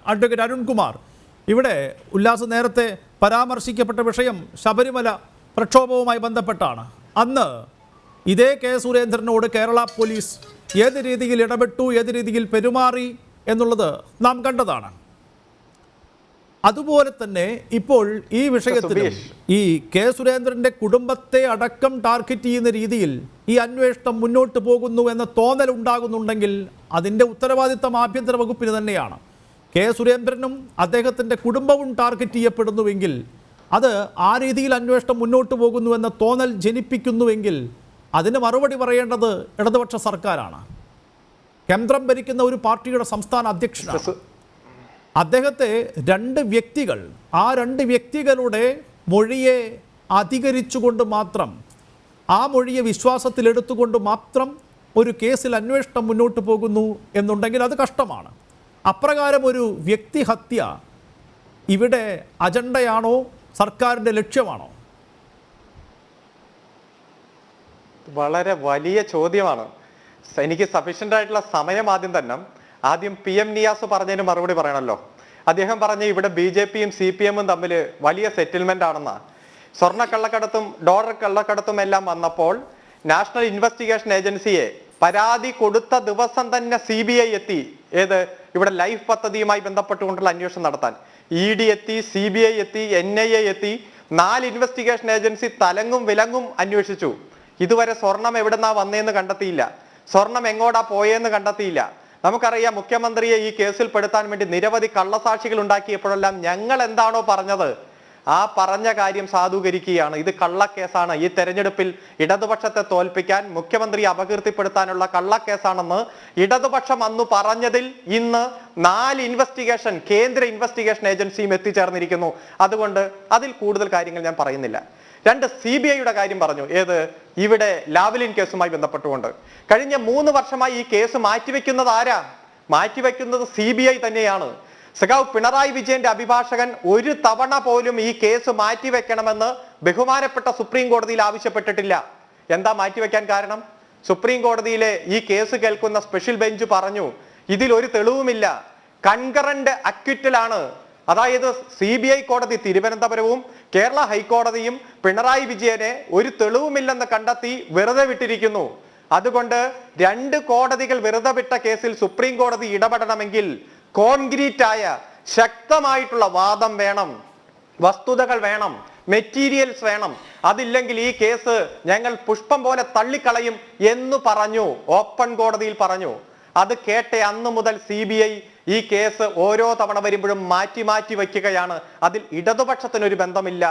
Advocate Arunkumar, ഇവിടെ ഉല്ലാസ് നേരത്തെ പരാമർശിക്കപ്പെട്ട വിഷയം ശബരിമല പ്രക്ഷോഭവുമായി ബന്ധപ്പെട്ടാണ്. അന്ന് ഇതേ കെ സുരേന്ദ്രനോട് കേരള പോലീസ് ഏത് രീതിയിൽ ഇടപെട്ടു, ഏത് രീതിയിൽ പെരുമാറി എന്നുള്ളത് നാം കണ്ടതാണ്. അതുപോലെ തന്നെ ഇപ്പോൾ ഈ വിഷയത്തിൽ ഈ കെ സുരേന്ദ്രൻ്റെ കുടുംബത്തെ അടക്കം ടാർഗറ്റ് ചെയ്യുന്ന രീതിയിൽ ഈ അന്വേഷണം മുന്നോട്ട് പോകുന്നു എന്ന തോന്നൽ ഉണ്ടാകുന്നുണ്ടെങ്കിൽ അതിൻ്റെ ഉത്തരവാദിത്തം ആഭ്യന്തര വകുപ്പിന് തന്നെയാണ്. കെ സുരേന്ദ്രനും അദ്ദേഹത്തിൻ്റെ കുടുംബവും ടാർഗറ്റ് ചെയ്യപ്പെടുന്നുവെങ്കിൽ, അത് ആ രീതിയിൽ അന്വേഷണം മുന്നോട്ട് പോകുന്നു എന്ന തോന്നൽ ജനിപ്പിക്കുന്നുവെങ്കിൽ അതിന് മറുപടി പറയേണ്ടത് ഇടതുപക്ഷ സർക്കാരാണ്. കേന്ദ്രം ഭരിക്കുന്ന ഒരു പാർട്ടിയുടെ സംസ്ഥാന അധ്യക്ഷനാണ്. അദ്ദേഹത്തെ രണ്ട് വ്യക്തികൾ, ആ രണ്ട് വ്യക്തികളുടെ മൊഴിയെ അധികരിച്ചുകൊണ്ട് മാത്രം, ആ മൊഴിയെ വിശ്വാസത്തിലെടുത്തുകൊണ്ട് മാത്രം ഒരു കേസിൽ അന്വേഷണം മുന്നോട്ട് പോകുന്നു എന്നുണ്ടെങ്കിൽ അത് കഷ്ടമാണ്. അപ്രകാരം ഒരു വ്യക്തിഹത്യ ഇവിടെ അജണ്ടയാണോ, സർക്കാരിൻ്റെ ലക്ഷ്യമാണോ? വളരെ വലിയ ചോദ്യമാണ്. എനിക്ക് സഫീഷ്യൻ്റ് ആയിട്ടുള്ള സമയം ആദ്യം PM നിയാസ് പറഞ്ഞതിന് മറുപടി പറയണമല്ലോ. അദ്ദേഹം പറഞ്ഞ ഇവിടെ BJPയും CPMും തമ്മിൽ വലിയ സെറ്റിൽമെന്റ് ആണെന്നാ. സ്വർണ്ണ കള്ളക്കടത്തും ഡോളർ കള്ളക്കടത്തും എല്ലാം വന്നപ്പോൾ നാഷണൽ ഇൻവെസ്റ്റിഗേഷൻ ഏജൻസിയെ പരാതി കൊടുത്ത ദിവസം തന്നെ CBI എത്തി. ഏത് ഇവിടെ ലൈഫ് പദ്ധതിയുമായി ബന്ധപ്പെട്ടുകൊണ്ടുള്ള അന്വേഷണം നടത്താൻ ED എത്തി, CBI എത്തി, NIA എത്തി. 4 ഇൻവെസ്റ്റിഗേഷൻ ഏജൻസി തലങ്ങും വിലങ്ങും അന്വേഷിച്ചു. ഇതുവരെ സ്വർണം എവിടെന്നാ വന്നേന്ന് കണ്ടെത്തിയില്ല, സ്വർണം എങ്ങോട്ടാ പോയെന്ന് കണ്ടെത്തിയില്ല. നമുക്കറിയാം, മുഖ്യമന്ത്രിയെ ഈ കേസിൽ പെടുത്താൻ വേണ്ടി നിരവധി കള്ളസാക്ഷികൾ ഉണ്ടാക്കിയപ്പോഴെല്ലാം ഞങ്ങൾ എന്താണോ പറഞ്ഞത് ആ പറഞ്ഞ കാര്യം സാധൂകരിക്കുകയാണ്. ഇത് കള്ളക്കേസാണ്, ഈ തെരഞ്ഞെടുപ്പിൽ ഇടതുപക്ഷത്തെ തോൽപ്പിക്കാൻ മുഖ്യമന്ത്രിയെ അപകീർത്തിപ്പെടുത്താനുള്ള കള്ളക്കേസാണെന്ന് ഇടതുപക്ഷം അന്ന് പറഞ്ഞതിൽ ഇന്ന് 4 ഇൻവെസ്റ്റിഗേഷൻ കേന്ദ്ര ഇൻവെസ്റ്റിഗേഷൻ ഏജൻസിയും എത്തിച്ചേർന്നിരിക്കുന്നു. അതുകൊണ്ട് അതിൽ കൂടുതൽ കാര്യങ്ങൾ ഞാൻ പറയുന്നില്ല. 2 CBIയുടെ കാര്യം പറഞ്ഞു. ഏത് ഇവിടെ ലാവ്ലിൻ കേസുമായി ബന്ധപ്പെട്ടുകൊണ്ട് കഴിഞ്ഞ 3 വർഷമായി ഈ കേസ് മാറ്റിവെക്കുന്നത് ആരാ? മാറ്റിവെക്കുന്നത് CBI തന്നെയാണ്. സഖാവ് പിണറായി വിജയന്റെ അഭിഭാഷകൻ ഒരു തവണ പോലും ഈ കേസ് മാറ്റിവെക്കണമെന്ന് ബഹുമാനപ്പെട്ട സുപ്രീം കോടതിയിൽ ആവശ്യപ്പെട്ടിട്ടില്ല. എന്താ മാറ്റിവെക്കാൻ കാരണം? സുപ്രീം കോടതിയിലെ ഈ കേസ് കേൾക്കുന്ന സ്പെഷ്യൽ ബെഞ്ച് പറഞ്ഞു ഇതിൽ ഒരു തെളിവുമില്ല, കൺകറന്റ് അക്വിറ്റലാണ്. അതായത് CBI കോടതി തിരുവനന്തപുരവും കേരള ഹൈക്കോടതിയും പിണറായി വിജയനെ ഒരു തെളിവുമില്ലെന്ന് കണ്ടെത്തി വെറുതെ വിട്ടിരിക്കുന്നു. അതുകൊണ്ട് 2 കോടതികൾ വെറുതെ വിട്ട കേസിൽ സുപ്രീം കോടതി ഇടപെടണമെങ്കിൽ കോൺക്രീറ്റ് ആയ ശക്തമായിട്ടുള്ള വാദം വേണം, വസ്തുതകൾ വേണം, മെറ്റീരിയൽസ് വേണം. അതില്ലെങ്കിൽ ഈ കേസ് ഞങ്ങൾ പുഷ്പം പോലെ തള്ളിക്കളയും എന്ന് പറഞ്ഞു, ഓപ്പൺ കോടതിയിൽ പറഞ്ഞു. അത് കേട്ട അന്ന് മുതൽ CBI ഈ കേസ് ഓരോ തവണ വരുമ്പോഴും മാറ്റി മാറ്റി വയ്ക്കുകയാണ്. അതിൽ ഇടതുപക്ഷത്തിനൊരു ബന്ധമില്ല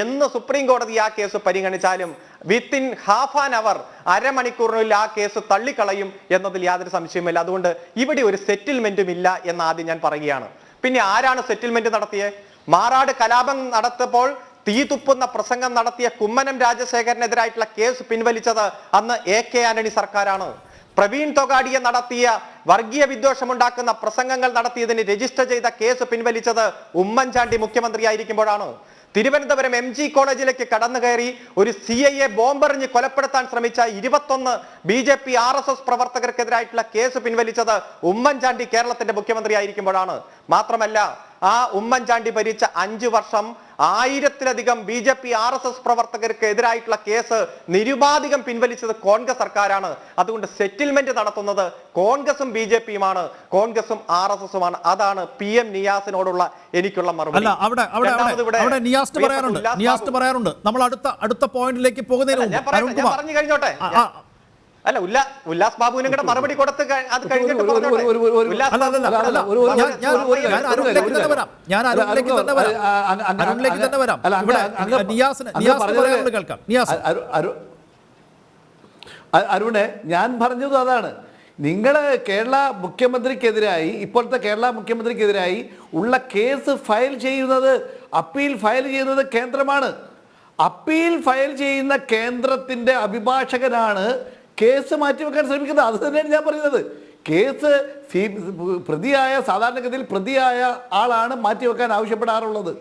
എന്ന് സുപ്രീം കോടതി ആ കേസ് പരിഗണിച്ചാലും വിത്തിൻ ഹാഫ് ആൻ അവർ, അരമണിക്കൂറിനുള്ളിൽ ആ കേസ് തള്ളിക്കളയും എന്നതിൽ യാതൊരു സംശയമില്ല. അതുകൊണ്ട് ഇവിടെ ഒരു സെറ്റിൽമെന്റും ഇല്ല എന്ന് ആദ്യം ഞാൻ പറയുകയാണ്. പിന്നെ ആരാണ് സെറ്റിൽമെന്റ് നടത്തിയത്? മാറാട് കലാപം നടത്തപ്പോൾ തീ തുപ്പുന്ന പ്രസംഗം നടത്തിയ കുമ്മനം രാജശേഖരനെതിരായിട്ടുള്ള കേസ് പിൻവലിച്ചത് അന്ന് AK ആന്റണി സർക്കാരാണ്. പ്രവീൺ തൊഗാഡിയെ നടത്തിയ വർഗീയ വിദ്വേഷമുണ്ടാക്കുന്ന പ്രസംഗങ്ങൾ നടത്തിയതിന് രജിസ്റ്റർ ചെയ്ത കേസ് പിൻവലിച്ചത് ഉമ്മൻചാണ്ടി മുഖ്യമന്ത്രിയായിരിക്കുമ്പോഴാണ്. തിരുവനന്തപുരം MG കോളേജിലേക്ക് കടന്നു കയറി ഒരു CIA ബോംബെറിഞ്ഞ് കൊലപ്പെടുത്താൻ ശ്രമിച്ച 21 BJP RSS പ്രവർത്തകർക്കെതിരായിട്ടുള്ള കേസ് പിൻവലിച്ചത് ഉമ്മൻചാണ്ടി കേരളത്തിന്റെ മുഖ്യമന്ത്രി ആയിരിക്കുമ്പോഴാണ്. മാത്രമല്ല, ആ ഉമ്മൻചാണ്ടി ഭരിച്ച 5 വർഷം 1000-ലധികം BJP RSS പ്രവർത്തകർക്ക് എതിരായിട്ടുള്ള കേസ് നിരുപാധികം പിൻവലിച്ചത് കോൺഗ്രസ് സർക്കാരാണ്. അതുകൊണ്ട് സെറ്റിൽമെന്റ് നടത്തുന്നത് കോൺഗ്രസും BJPയുമാണ്, കോൺഗ്രസും RSSുമാണ്. അതാണ് PM നിയാസിനോടുള്ള എനിക്കുള്ള മറുപടി. പറയാറുണ്ട് നമ്മൾ അടുത്ത പോയിന്റിലേക്ക് പോകുന്നതിന് പറഞ്ഞു കഴിഞ്ഞോട്ടെ. അല്ല, ഉല്ലാസ് ബാബുവിനും കൂടെ മറുപടി കൊടുത്ത് അത് കഴിഞ്ഞിട്ട് അരുണെ, ഞാൻ പറഞ്ഞത് അതാണ്. നിങ്ങൾ കേരള മുഖ്യമന്ത്രിക്കെതിരായി, ഇപ്പോഴത്തെ കേരള മുഖ്യമന്ത്രിക്കെതിരായി ഉള്ള കേസ് ഫയൽ ചെയ്യുന്നത്, അപ്പീൽ ഫയൽ ചെയ്യുന്നത് കേന്ദ്രമാണ്. അപ്പീൽ ഫയൽ ചെയ്യുന്ന കേന്ദ്രത്തിന്റെ അഭിഭാഷകനാണ് കേസ് മാറ്റിവെക്കാൻ ശ്രമിക്കുന്നത്. അത് തന്നെയാണ് ഞാൻ പറയുന്നത്. കേസ് പ്രതിയായ, സാധാരണഗതിയിൽ പ്രതിയായ ആളാണ് മാറ്റിവെക്കാൻ ആവശ്യപ്പെടാറുള്ളത്.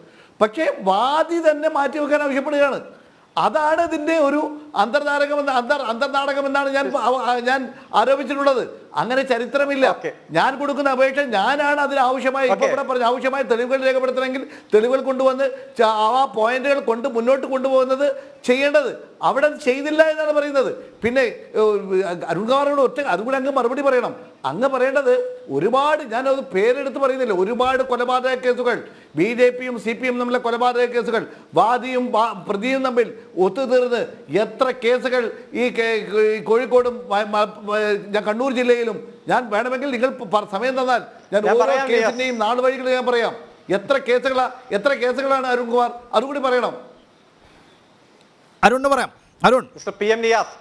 പക്ഷേ വാദി തന്നെ മാറ്റിവെക്കാൻ ആവശ്യപ്പെടുകയാണ്. അതാണ് ഇതിൻ്റെ ഒരു അന്തർനാടകം എന്നാണ് ഞാൻ ആരോപിച്ചിട്ടുള്ളത്. അങ്ങനെ ചരിത്രമില്ല. ഞാൻ കൊടുക്കുന്ന അപേക്ഷ ഞാനാണ് അതിന് ആവശ്യമായ ഇപ്പൊ ഇവിടെ പറഞ്ഞ ആവശ്യമായ തെളിവുകൾ രേഖപ്പെടുത്തണമെങ്കിൽ തെളിവുകൾ കൊണ്ടുവന്ന് ആ പോയിന്റുകൾ മുന്നോട്ട് കൊണ്ടുപോകുന്നത് ചെയ്യേണ്ടത്. അവിടെ ചെയ്തില്ല എന്നാണ് പറയുന്നത്. പിന്നെ അരുൺകുമാറിനോട് അതുകൂടെ അങ്ങ് മറുപടി പറയണം. അങ്ങ് പറയേണ്ടത് ഒരുപാട്, ഞാനത് പേരെടുത്ത് പറയുന്നില്ല, ഒരുപാട് കൊലപാതക കേസുകൾ, BJPയും CPM തമ്മിലെ കൊലപാതക കേസുകൾ, വാദിയും പ്രതിയും തമ്മിൽ ഒത്തുതീർന്ന് എത്ര കേസുകൾ ഈ കോഴിക്കോടും കണ്ണൂർ ജില്ലയിലും, ഞാൻ വേണമെങ്കിൽ നിങ്ങൾ സമയം തന്നാൽ ഞാൻ ഓരോ കേസിന്റെയും നാളുവഴികൾ ഞാൻ പറയാം. എത്ര കേസുകളാണ് അരുൺകുമാർ, അതുകൂടി പറയണം. അരുൺ പറയാം. അരുൺ, മിസ്റ്റർ PM നിയാസ്,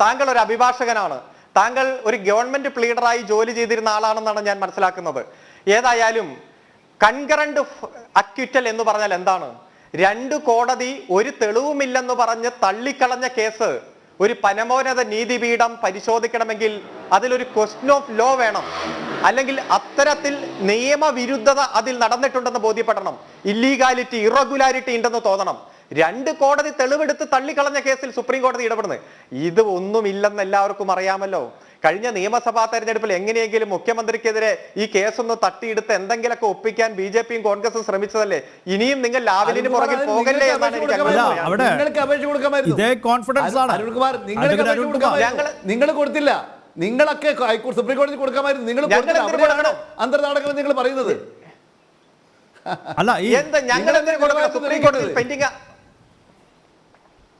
താങ്കൾ ഒരു അഭിഭാഷകനാണ്. താങ്കൾ ഒരു ഗവൺമെന്റ് പ്ലീഡറായി ജോലി ചെയ്തിരുന്ന ആളാണെന്നാണ് ഞാൻ മനസ്സിലാക്കുന്നത്. ഏതായാലും കൺകറന്റ് അക്വിറ്റൽ എന്ന് പറഞ്ഞാൽ എന്താണ്? 2 കോടതി ഒരു തെളിവുമില്ലെന്ന് പറഞ്ഞ് തള്ളിക്കളഞ്ഞ കേസ് ഒരു പരമോന്നത നീതിപീഠം പരിശോധിക്കണമെങ്കിൽ അതിലൊരു ക്വസ്റ്റ്യൻ ഓഫ് ലോ വേണം, അല്ലെങ്കിൽ അത്തരത്തിൽ നിയമവിരുദ്ധത അതിൽ നടന്നിട്ടുണ്ടെന്ന് ബോധ്യപ്പെടണം, ഇല്ലീഗാലിറ്റി ഇറഗുലാരിറ്റി ഉണ്ടെന്ന് തോന്നണം. 2 കോടതി തെളിവെടുത്ത് തള്ളിക്കളഞ്ഞ കേസിൽ സുപ്രീം കോടതി ഇടപെടുന്നത് ഇത് ഒന്നുമില്ലെന്ന് എല്ലാവർക്കും അറിയാമല്ലോ. കഴിഞ്ഞ നിയമസഭാ തെരഞ്ഞെടുപ്പിൽ എങ്ങനെയെങ്കിലും മുഖ്യമന്ത്രിക്കെതിരെ ഈ കേസൊന്ന് തട്ടിയെടുത്ത് എന്തെങ്കിലുമൊക്കെ ഒപ്പിക്കാൻ BJPയും കോൺഗ്രസും ശ്രമിച്ചതല്ലേ? ഇനിയും നിങ്ങൾ ലാവലിന് പുറകിൽ പോകല്ലേ എന്നാണ് എനിക്ക് ഇതേ കോൺഫിഡൻസ് ആണ്. നിങ്ങൾ കൊടുത്തില്ല, നിങ്ങളൊക്കെ സുപ്രീം കോടതി കൊടുക്കാമായിരുന്നു. നിങ്ങൾ അന്തർനാടകം നിങ്ങൾ പറയുന്നത് അല്ല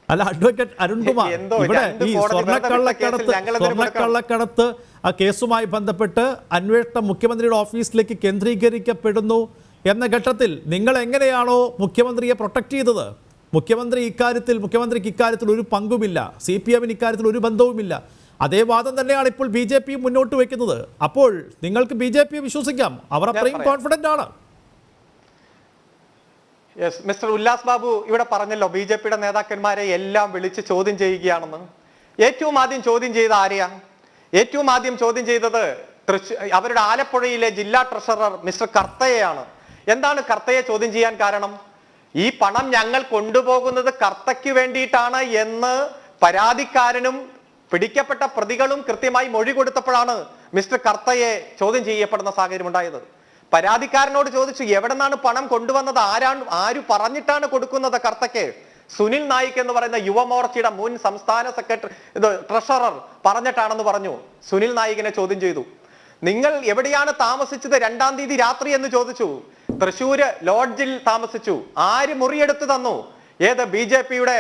അല്ല അഡ്വക്കേറ്റ് അരുൺകുമാർ, ഇവിടെ ഈ സ്വർണ്ണക്കള്ളക്കടത്ത് ആ കേസുമായി ബന്ധപ്പെട്ട് അന്വേഷണം മുഖ്യമന്ത്രിയുടെ ഓഫീസിലേക്ക് കേന്ദ്രീകരിക്കപ്പെടുന്നു എന്ന ഘട്ടത്തിൽ നിങ്ങൾ എങ്ങനെയാണോ മുഖ്യമന്ത്രിയെ പ്രൊട്ടക്ട് ചെയ്തത്? മുഖ്യമന്ത്രിക്ക് ഇക്കാര്യത്തിൽ ഒരു പങ്കുമില്ല, CPMന് ഇക്കാര്യത്തിൽ ഒരു ബന്ധവുമില്ല. അതേ വാദം തന്നെയാണ് ഇപ്പോൾ BJP മുന്നോട്ട് വയ്ക്കുന്നത്. അപ്പോൾ നിങ്ങൾക്ക് BJPയെ വിശ്വസിക്കാം, അവർ അത്രയും കോൺഫിഡന്റ് ആണ്. യെസ്, മിസ്റ്റർ ഉല്ലാസ് ബാബു ഇവിടെ പറഞ്ഞല്ലോ BJPയുടെ നേതാക്കന്മാരെ എല്ലാം വിളിച്ച് ചോദ്യം ചെയ്യുകയാണെന്ന്. ഏറ്റവും ആദ്യം ചോദ്യം ചെയ്ത ആരെയാ? ഏറ്റവും ആദ്യം ചോദ്യം ചെയ്തത് അവരുടെ ആലപ്പുഴയിലെ ജില്ലാ ട്രഷറർ മിസ്റ്റർ കർത്തയെയാണ്. എന്താണ് കർത്തയെ ചോദ്യം ചെയ്യാൻ കാരണം? ഈ പണം ഞങ്ങൾ കൊണ്ടുപോകുന്നത് കർത്തയ്ക്ക് വേണ്ടിയിട്ടാണ് എന്ന് പരാതിക്കാരനും പിടിക്കപ്പെട്ട പ്രതികളും കൃത്യമായി മൊഴി കൊടുത്തപ്പോഴാണ് മിസ്റ്റർ കർത്തയെ ചോദ്യം ചെയ്യപ്പെടുന്ന സാഹചര്യം ഉണ്ടായത്. പരാതിക്കാരനോട് ചോദിച്ചു എവിടെ നിന്നാണ് പണം കൊണ്ടുവന്നത്, ആര് പറഞ്ഞിട്ടാണ് കൊടുക്കുന്നത് കർത്തയ്ക്ക്? സുനിൽ നായിക് എന്ന് പറയുന്ന യുവമോർച്ചയുടെ മുൻ സംസ്ഥാന ട്രഷറർ പറഞ്ഞിട്ടാണെന്ന് പറഞ്ഞു. സുനിൽ നായികിനെ ചോദ്യം ചെയ്തു. നിങ്ങൾ എവിടെയാണ് താമസിച്ചത് 2-ാം തീയതി രാത്രി എന്ന് ചോദിച്ചു. തൃശ്ശൂര് ലോഡ്ജിൽ താമസിച്ചു. ആര് മുറിയെടുത്ത് തന്നു? ഏത് BJPയുടെ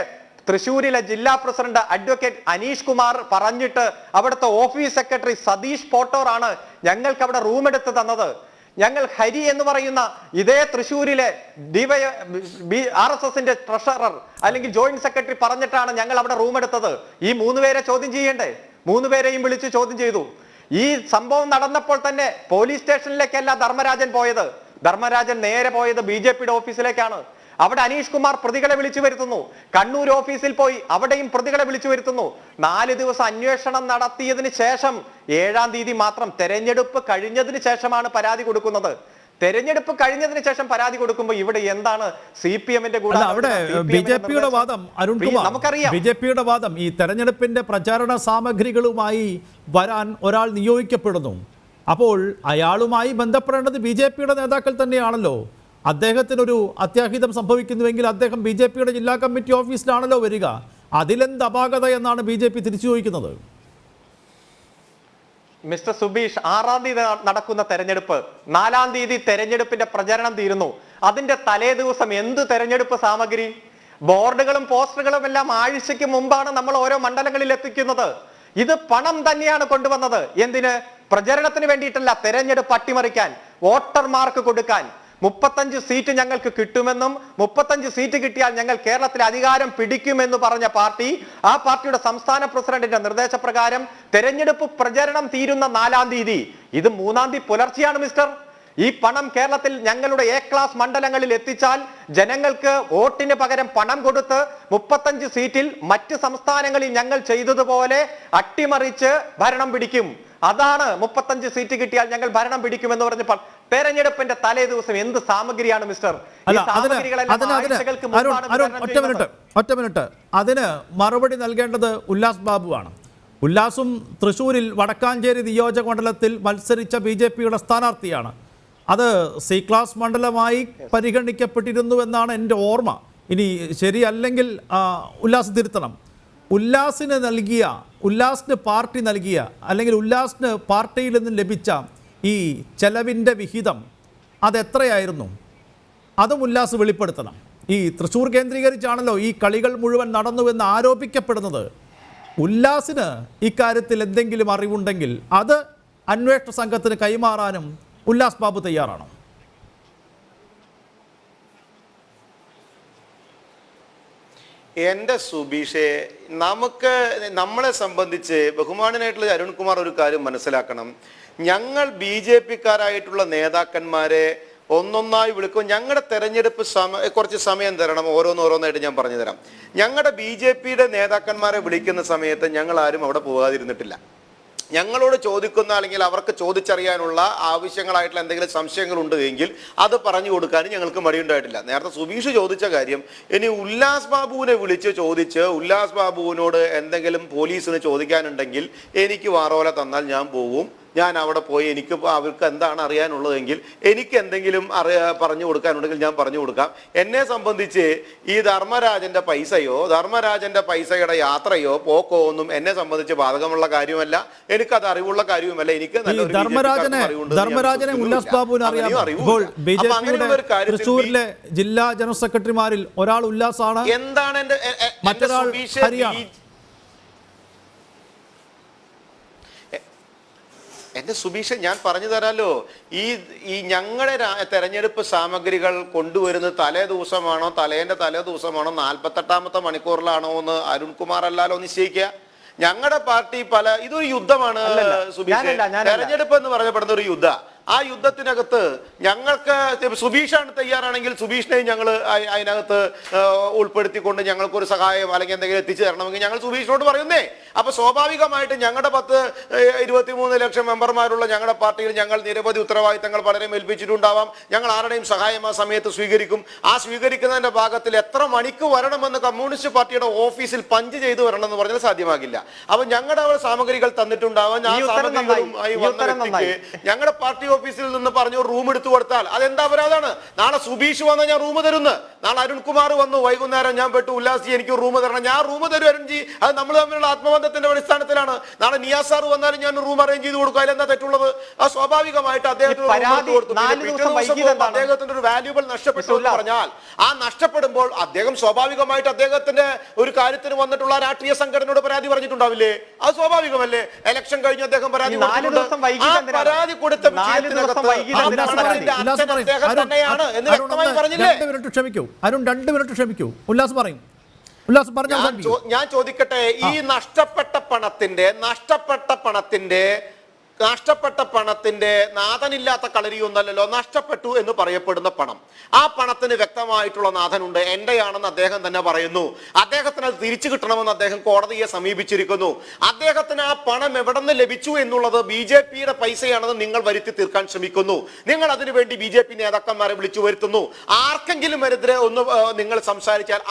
തൃശ്ശൂരിലെ ജില്ലാ പ്രസിഡന്റ് അഡ്വക്കേറ്റ് അനീഷ് കുമാർ പറഞ്ഞിട്ട് അവിടുത്തെ ഓഫീസ് സെക്രട്ടറി സതീഷ് പോട്ടോറാണ് ഞങ്ങൾക്ക് അവിടെ റൂം എടുത്ത് തന്നത്. ഞങ്ങൾ ഹരി എന്ന് പറയുന്ന ഇതേ തൃശ്ശൂരിലെ RSSന്റെ ട്രഷറർ അല്ലെങ്കിൽ ജോയിന്റ് സെക്രട്ടറി പറഞ്ഞിട്ടാണ് ഞങ്ങൾ അവിടെ റൂം എടുത്തത്. ഈ 3 പേരെ ചോദ്യം ചെയ്യണ്ടേ? 3 പേരെയും വിളിച്ച് ചോദ്യം ചെയ്തു. ഈ സംഭവം നടന്നപ്പോൾ തന്നെ പോലീസ് സ്റ്റേഷനിലേക്കല്ല ധർമ്മരാജൻ പോയത്. ധർമ്മരാജൻ നേരെ പോയത് BJPയുടെ ഓഫീസിലേക്കാണ്. അവിടെ അനീഷ് കുമാർ പ്രതികളെ വിളിച്ചു വരുത്തുന്നു. കണ്ണൂർ ഓഫീസിൽ പോയി അവിടെയും പ്രതികളെ വിളിച്ചു വരുത്തുന്നു. 4 ദിവസം അന്വേഷണം നടത്തിയതിന് ശേഷം 7-ാം തീയതി മാത്രം തെരഞ്ഞെടുപ്പ് കഴിഞ്ഞതിന് ശേഷമാണ് പരാതി കൊടുക്കുന്നത്. തെരഞ്ഞെടുപ്പ് കഴിഞ്ഞതിന് ശേഷം പരാതി കൊടുക്കുമ്പോൾ ഇവിടെ എന്താണ് CPMന്റെ കൂടെ? അവിടെ BJPയുടെ വാദം അരുൺകുമാർ, നമുക്കറിയാം BJPയുടെ വാദം ഈ തെരഞ്ഞെടുപ്പിന്റെ പ്രചാരണ സാമഗ്രികളുമായി വരാൻ ഒരാൾ നിയോഗിക്കപ്പെടുന്നു. അപ്പോൾ അയാളുമായി ബന്ധപ്പെടേണ്ടത് BJPയുടെ നേതാക്കൾ തന്നെയാണല്ലോ. അദ്ദേഹത്തിനൊരു അത്യാഹിതം സംഭവിക്കുന്നുവെങ്കിൽ അദ്ദേഹം BJPയുടെ ജില്ലാ കമ്മിറ്റി ഓഫീസിലാണല്ലോ വരിക. അതിലെന്ത് അപാകത എന്നാണ് BJP തിരിച്ചു ചോദിക്കുന്നത്. മിസ്റ്റർ സുബീഷ്, 6-ാം തീയതി നടക്കുന്ന തെരഞ്ഞെടുപ്പ്, 4-ാം തീയതി തെരഞ്ഞെടുപ്പിന്റെ പ്രചരണം തീരുന്നു. അതിന്റെ തലേ ദിവസം എന്ത് തെരഞ്ഞെടുപ്പ് സാമഗ്രി? ബോർഡുകളും പോസ്റ്ററുകളും എല്ലാം ആഴ്ചയ്ക്ക് മുമ്പാണ് നമ്മൾ ഓരോ മണ്ഡലങ്ങളിൽ എത്തിക്കുന്നത്. ഇത് പണം തന്നെയാണ് കൊണ്ടുവന്നത്. എന്തിന്? പ്രചരണത്തിന് വേണ്ടിയിട്ടല്ല, തെരഞ്ഞെടുപ്പ് അട്ടിമറിക്കാൻ, വോട്ടർമാർക്ക് കൊടുക്കാൻ. 35 സീറ്റ് ഞങ്ങൾക്ക് കിട്ടുമെന്നും 35 സീറ്റ് കിട്ടിയാൽ ഞങ്ങൾ കേരളത്തിൽ അധികാരം പിടിക്കുമെന്ന് പറഞ്ഞ പാർട്ടി, ആ പാർട്ടിയുടെ സംസ്ഥാന പ്രസിഡന്റിന്റെ നിർദ്ദേശപ്രകാരം തെരഞ്ഞെടുപ്പ് പ്രചരണം തീരുന്ന 4-ാം തീയതി, ഇത് 3-ാം തീയതി പുലർച്ചെയാണ് മിസ്റ്റർ. ഈ പണം കേരളത്തിൽ ഞങ്ങളുടെ A ക്ലാസ് മണ്ഡലങ്ങളിൽ എത്തിച്ചാൽ ജനങ്ങൾക്ക് വോട്ടിന് പകരം പണം കൊടുത്ത് 35 സീറ്റിൽ മറ്റ് സംസ്ഥാനങ്ങളിൽ ഞങ്ങൾ ചെയ്തതുപോലെ അട്ടിമറിച്ച് ഭരണം പിടിക്കും. അതാണ് 35 സീറ്റ് കിട്ടിയാൽ ഞങ്ങൾ ഭരണം പിടിക്കുമെന്ന് പറഞ്ഞപ്പോൾ തെരഞ്ഞെടുപ്പിന്റെ തലേ ദിവസം എന്ത് സാമഗ്രിയാണ് മിസ്റ്റർ? ഒറ്റ മിനിറ്റ് അതിന് മറുപടി നൽകേണ്ടത് ഉല്ലാസ് ബാബുവാണ്. ഉല്ലാസും തൃശ്ശൂരിൽ വടക്കാഞ്ചേരി നിയോജക മണ്ഡലത്തിൽ മത്സരിച്ച BJPയുടെ സ്ഥാനാർത്ഥിയാണ്. അത് സി ക്ലാസ് മണ്ഡലമായി പരിഗണിക്കപ്പെട്ടിരുന്നു എന്നാണ് എൻ്റെ ഓർമ്മ. ഇനി ശരിയല്ലെങ്കിൽ ഉല്ലാസ് തിരുത്തണം. ഉല്ലാസിന് പാർട്ടി നൽകിയ അല്ലെങ്കിൽ ഉല്ലാസിന് പാർട്ടിയിൽ നിന്നും ലഭിച്ച ഈ ചെലവിൻ്റെ വിഹിതം അതെത്രയായിരുന്നു? അതും ഉല്ലാസ് വെളിപ്പെടുത്തണം. ഈ തൃശ്ശൂർ കേന്ദ്രീകരിച്ചാണല്ലോ ഈ കളികൾ മുഴുവൻ നടന്നുവെന്ന് ആരോപിക്കപ്പെടുന്നത്. ഉല്ലാസിന് ഇക്കാര്യത്തിൽ എന്തെങ്കിലും അറിവുണ്ടെങ്കിൽ അത് അന്വേഷണ സംഘത്തിന് കൈമാറാനും ഉല്ലാസ് ബാബു തയ്യാറാണോ? എൻ്റെ സുബീഷെ, നമ്മളെ സംബന്ധിച്ച് ബഹുമാനനായിട്ടുള്ള അരുൺകുമാർ ഒരു കാര്യം മനസ്സിലാക്കണം. ഞങ്ങൾ BJPക്കാരായിട്ടുള്ള നേതാക്കന്മാരെ ഒന്നൊന്നായി വിളിക്കും. ഞങ്ങളുടെ തെരഞ്ഞെടുപ്പ് കുറച്ച് സമയം തരണം, ഓരോന്നായിട്ട് ഞാൻ പറഞ്ഞു തരാം. ഞങ്ങളുടെ BJPയുടെ നേതാക്കന്മാരെ വിളിക്കുന്ന സമയത്ത് ഞങ്ങൾ ആരും അവിടെ പോകാതിരുന്നിട്ടില്ല. ഞങ്ങളോട് ചോദിക്കുന്ന അല്ലെങ്കിൽ അവർക്ക് ചോദിച്ചറിയാനുള്ള ആവശ്യങ്ങളായിട്ടുള്ള എന്തെങ്കിലും സംശയങ്ങൾ ഉണ്ട് എങ്കിൽ അത് പറഞ്ഞു കൊടുക്കാനും ഞങ്ങൾക്ക് മടിയുണ്ടായിട്ടില്ല. നേരത്തെ സുബീഷ് ചോദിച്ച കാര്യം, ഇനി ഉല്ലാസ് ബാബുവിനെ വിളിച്ച് ചോദിച്ച് ഉല്ലാസ് ബാബുവിനോട് എന്തെങ്കിലും പോലീസിന് ചോദിക്കാനുണ്ടെങ്കിൽ എനിക്ക് വാറോല തന്നാൽ ഞാൻ പോവും. ഞാൻ അവിടെ പോയി എനിക്ക് അവർക്ക് എന്താണ് അറിയാനുള്ളതെങ്കിൽ എനിക്ക് എന്തെങ്കിലും പറഞ്ഞു കൊടുക്കാനുണ്ടെങ്കിൽ ഞാൻ പറഞ്ഞു കൊടുക്കാം. എന്നെ സംബന്ധിച്ച് ഈ ധർമ്മരാജന്റെ പൈസയുടെ യാത്രയോ പോക്കോ ഒന്നും എന്നെ സംബന്ധിച്ച് ബാധകമുള്ള കാര്യമല്ല. എനിക്കത് അറിവുള്ള കാര്യവുമല്ല. എനിക്ക് ധർമ്മരാജനെ ഉല്ലാസ് ബാബുവിന് അറിയാമോ? തൃശ്ശൂരിലെ ജില്ലാ ജനറൽ സെക്രട്ടറിമാരിൽ ഒരാൾ ഉല്ലാസാണ്. എന്താണ് മറ്റൊരാൾ ഹരിയാണ്. എൻ്റെ സുബീഷ്, ഞാൻ പറഞ്ഞു തരാമല്ലോ. ഈ ഞങ്ങളുടെ തെരഞ്ഞെടുപ്പ് സാമഗ്രികൾ കൊണ്ടുവരുന്നത് തലേ ദിവസമാണോ തലേന്റെ 48ാമത്തെ മണിക്കൂറിലാണോ എന്ന് അരുൺകുമാർ അല്ലാലോ നിശ്ചയിക്കുക. ഞങ്ങളുടെ പാർട്ടി ഇതൊരു യുദ്ധമാണ് സുബീഷ്. തെരഞ്ഞെടുപ്പ് എന്ന് പറയപ്പെടുന്ന ഒരു യുദ്ധ. ആ യുദ്ധത്തിനകത്ത് ഞങ്ങൾക്ക് സുബീഷാണ് തയ്യാറാണെങ്കിൽ സുബീഷിനെ ഞങ്ങൾ അതിനകത്ത് ഉൾപ്പെടുത്തിക്കൊണ്ട് ഞങ്ങൾക്കൊരു സഹായം അല്ലെങ്കിൽ എന്തെങ്കിലും എത്തിച്ചു തരണമെങ്കിൽ ഞങ്ങൾ സുബീഷിനോട് പറയുന്നേ. അപ്പൊ സ്വാഭാവികമായിട്ട് ഞങ്ങളുടെ 23 ലക്ഷം മെമ്പർമാരുള്ള ഞങ്ങളുടെ പാർട്ടിയിൽ ഞങ്ങൾ നിരവധി ഉത്തരവാദിത്തങ്ങൾ പലരെയും ഏൽപ്പിച്ചിട്ടുണ്ടാവാം. ഞങ്ങൾ ആരുടെയും സഹായം ആ സമയത്ത് സ്വീകരിക്കും. ആ സ്വീകരിക്കുന്നതിന്റെ ഭാഗത്തിൽ എത്ര മണിക്ക് വരണമെന്ന് കമ്മ്യൂണിസ്റ്റ് പാർട്ടിയുടെ ഓഫീസിൽ പഞ്ച് ചെയ്തു വരണം എന്ന് പറഞ്ഞാൽ സാധ്യമാകില്ല. അപ്പൊ ഞങ്ങളുടെ അവിടെ സാമഗ്രികൾ തന്നിട്ടുണ്ടാവാം. ആ സാമഗ്രികളുമായി വന്ന വ്യക്തിക്ക് ഞങ്ങളുടെ പാർട്ടി ഓഫീസിൽ നിന്ന് പറഞ്ഞു റൂം എടുത്തു കൊടുത്താൽ അതെന്താ അപരാധമാണ്? നാളെ സുബീഷ് വന്ന ഞാൻ റൂം തരുന്നു. നാളെ അരുൺകുമാർ വന്നു വൈകുന്നേരം ഞാൻ പെട്ടു ഉല്ലാസ് എനിക്ക് റൂം തരണം, ഞാൻ റൂം തരും അരുൺജി. അത് നമ്മൾ തമ്മിലുള്ള ആത്മബന്ധത്തിന്റെ അടിസ്ഥാനത്തിലാണ്. നാളെ നിയാസ് സാർ വന്നാലും ഞാൻ റൂം അറേഞ്ച് ചെയ്ത് കൊടുക്കുക. അതിലെന്താ തെറ്റുള്ളത്? ആ സ്വാഭാവികമായിട്ട് അദ്ദേഹത്തിന് ഒരു വാല്യൂബിൾ നഷ്ടപ്പെട്ടു എന്ന് പറഞ്ഞാൽ ആ നഷ്ടപ്പെടുമ്പോൾ അദ്ദേഹം സ്വാഭാവികമായിട്ട് അദ്ദേഹത്തിന്റെ ഒരു കാര്യത്തിന് വന്നിട്ടുള്ള രാഷ്ട്രീയ സംഘടനയോട് പരാതി പറഞ്ഞിട്ടുണ്ടാവില്ലേ? അത് സ്വാഭാവികമല്ലേ? ഇലക്ഷൻ കഴിഞ്ഞ് അദ്ദേഹം പരാതി കൊടുത്ത ഞാൻ ചോദിക്കട്ടെ, ഈ നഷ്ടപ്പെട്ട പണത്തിന്റെ നാഥനില്ലാത്ത കളരിയൊന്നല്ലോ. നഷ്ടപ്പെട്ടു എന്ന് പറയപ്പെടുന്ന പണം, ആ പണത്തിന് വ്യക്തമായിട്ടുള്ള നാഥനുണ്ട്. എന്റെയാണെന്ന് അദ്ദേഹം തന്നെ പറയുന്നു. അദ്ദേഹത്തിന് അത് തിരിച്ചു കിട്ടണമെന്ന് അദ്ദേഹം കോടതിയെ സമീപിച്ചിരിക്കുന്നു. അദ്ദേഹത്തിന് ആ പണം എവിടെ നിന്ന് ലഭിച്ചു എന്നുള്ളത് BJPയുടെ പൈസയാണെന്ന് നിങ്ങൾ വരുത്തി തീർക്കാൻ ശ്രമിക്കുന്നു. നിങ്ങൾ അതിനുവേണ്ടി BJP നേതാക്കന്മാരെ വിളിച്ചു വരുത്തുന്നു. ആർക്കെങ്കിലും എതിരെ ഒന്ന് നിങ്ങൾ സംസാരിച്ചാൽ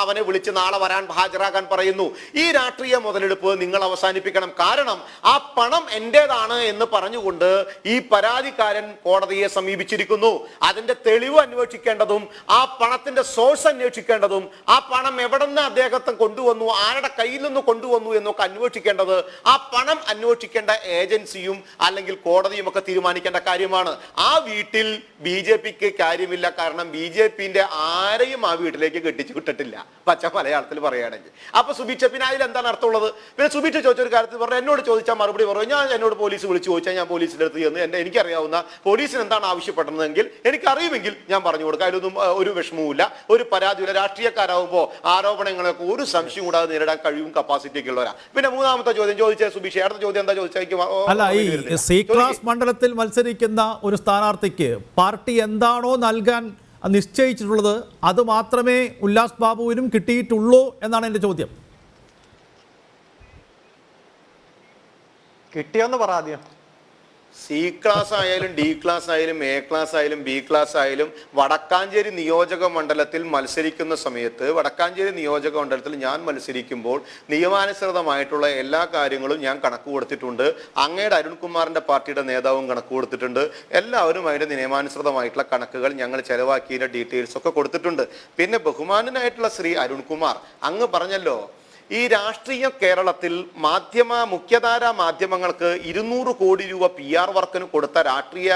അവനെ വിളിച്ച് നാളെ ഹാജരാകാൻ പറയുന്നു. ഈ രാഷ്ട്രീയ മുതലെടുപ്പ് നിങ്ങൾ അവസാനിപ്പിക്കണം. കാരണം ആ പണം എന്റേതാണ് എന്ന് പറഞ്ഞുകൊണ്ട് ഈ പരാതിക്കാരൻ കോടതിയെ സമീപിച്ചിരിക്കുന്നു. അതിന്റെ തെളിവ് അന്വേഷിക്കേണ്ടതും ആ പണത്തിന്റെ സോഴ്സ് അന്വേഷിക്കേണ്ടതും ആ പണം എവിടെ നിന്ന് അദ്ദേഹത്തെ കൊണ്ടുവന്നു, ആരുടെ കയ്യിൽ നിന്ന് കൊണ്ടുവന്നു എന്നൊക്കെ അന്വേഷിക്കേണ്ടത് ആ പണം അന്വേഷിക്കേണ്ട ഏജൻസിയും അല്ലെങ്കിൽ കോടതിയും ഒക്കെ തീരുമാനിക്കേണ്ട കാര്യമാണ്. ആ വീട്ടിൽ BJPക്ക് കാര്യമില്ല. കാരണം BJPന്റെ ആരെയും ആ വീട്ടിലേക്ക് കെട്ടിച്ചു വിട്ടിട്ടില്ല, പച്ച മലയാളത്തിൽ പറയുകയാണെങ്കിൽ. അപ്പൊ സുബീഷ് പിന്നെ അതിൽ എന്താണ് അർത്ഥമുള്ളത്? പിന്നെ സുബീഷ് ചോദിച്ചൊരു കാര്യത്തിൽ പറഞ്ഞു, എന്നോട് ചോദിച്ചാൽ മറുപടി പറഞ്ഞു. എന്നോട് പോലീസ് വിളിച്ചു ചോദിച്ചാൽ ഞാൻ പോലീസിന്റെ അടുത്ത് ചെന്ന് എനിക്കറിയാവുന്ന പോലീസിന് എന്താണ് ആവശ്യപ്പെടുന്നതെങ്കിൽ എനിക്കറിയുമെങ്കിൽ ഞാൻ പറഞ്ഞു കൊടുക്കാം. അതിലൊന്നും ഒരു വിഷമവുമില്ല, ഒരു പരാതിയില്ല. രാഷ്ട്രീയക്കാരാകുമ്പോൾ ആരോപണങ്ങളൊക്കെ ഒരു സംശയം കൂടാതെ നേരിടാൻ കഴിവും കപ്പാസിറ്റി ഉള്ളവരാ. പിന്നെ മൂന്നാമത്തെ ചോദ്യം ചോദിച്ച സുബീഷ്, അടുത്ത ചോദ്യം എന്താ ചോദിച്ചാൽ സി ക്ലാസ് മണ്ഡലത്തിൽ മത്സരിക്കുന്ന ഒരു സ്ഥാനാർത്ഥിക്ക് പാർട്ടി എന്താണോ നൽകാൻ നിശ്ചയിച്ചിട്ടുള്ളത് അത് മാത്രമേ ഉല്ലാസ് ബാബുവിനും കിട്ടിയിട്ടുള്ളൂ എന്നാണ് എൻ്റെ ചോദ്യം. കിട്ടിയോന്ന് പറ ആദ്യം. സി ക്ലാസ് ആയാലും ഡി ക്ലാസ് ആയാലും എ ക്ലാസ് ആയാലും ബി ക്ലാസ് ആയാലും വടക്കാഞ്ചേരി നിയോജക മണ്ഡലത്തിൽ മത്സരിക്കുന്ന സമയത്ത് വടക്കാഞ്ചേരി നിയോജക മണ്ഡലത്തിൽ ഞാൻ മത്സരിക്കുമ്പോൾ നിയമാനുസൃതമായിട്ടുള്ള എല്ലാ കാര്യങ്ങളും ഞാൻ കണക്ക് കൊടുത്തിട്ടുണ്ട്. അങ്ങയുടെ അരുൺകുമാറിന്റെ പാർട്ടിയുടെ നേതാവും കണക്ക് കൊടുത്തിട്ടുണ്ട്. എല്ലാവരും അതിന്റെ നിയമാനുസൃതമായിട്ടുള്ള കണക്കുകൾ ഞങ്ങൾ ചെലവാക്കിയതിന്റെ ഡീറ്റെയിൽസ് ഒക്കെ കൊടുത്തിട്ടുണ്ട്. പിന്നെ ബഹുമാനനായിട്ടുള്ള ശ്രീ അരുൺകുമാർ അങ്ങ് പറഞ്ഞല്ലോ, ഈ രാഷ്ട്രീയ കേരളത്തിൽ മുഖ്യധാരാ മാധ്യമങ്ങൾക്ക് 200 കോടി രൂപ PR വർക്കിന് കൊടുത്ത രാഷ്ട്രീയ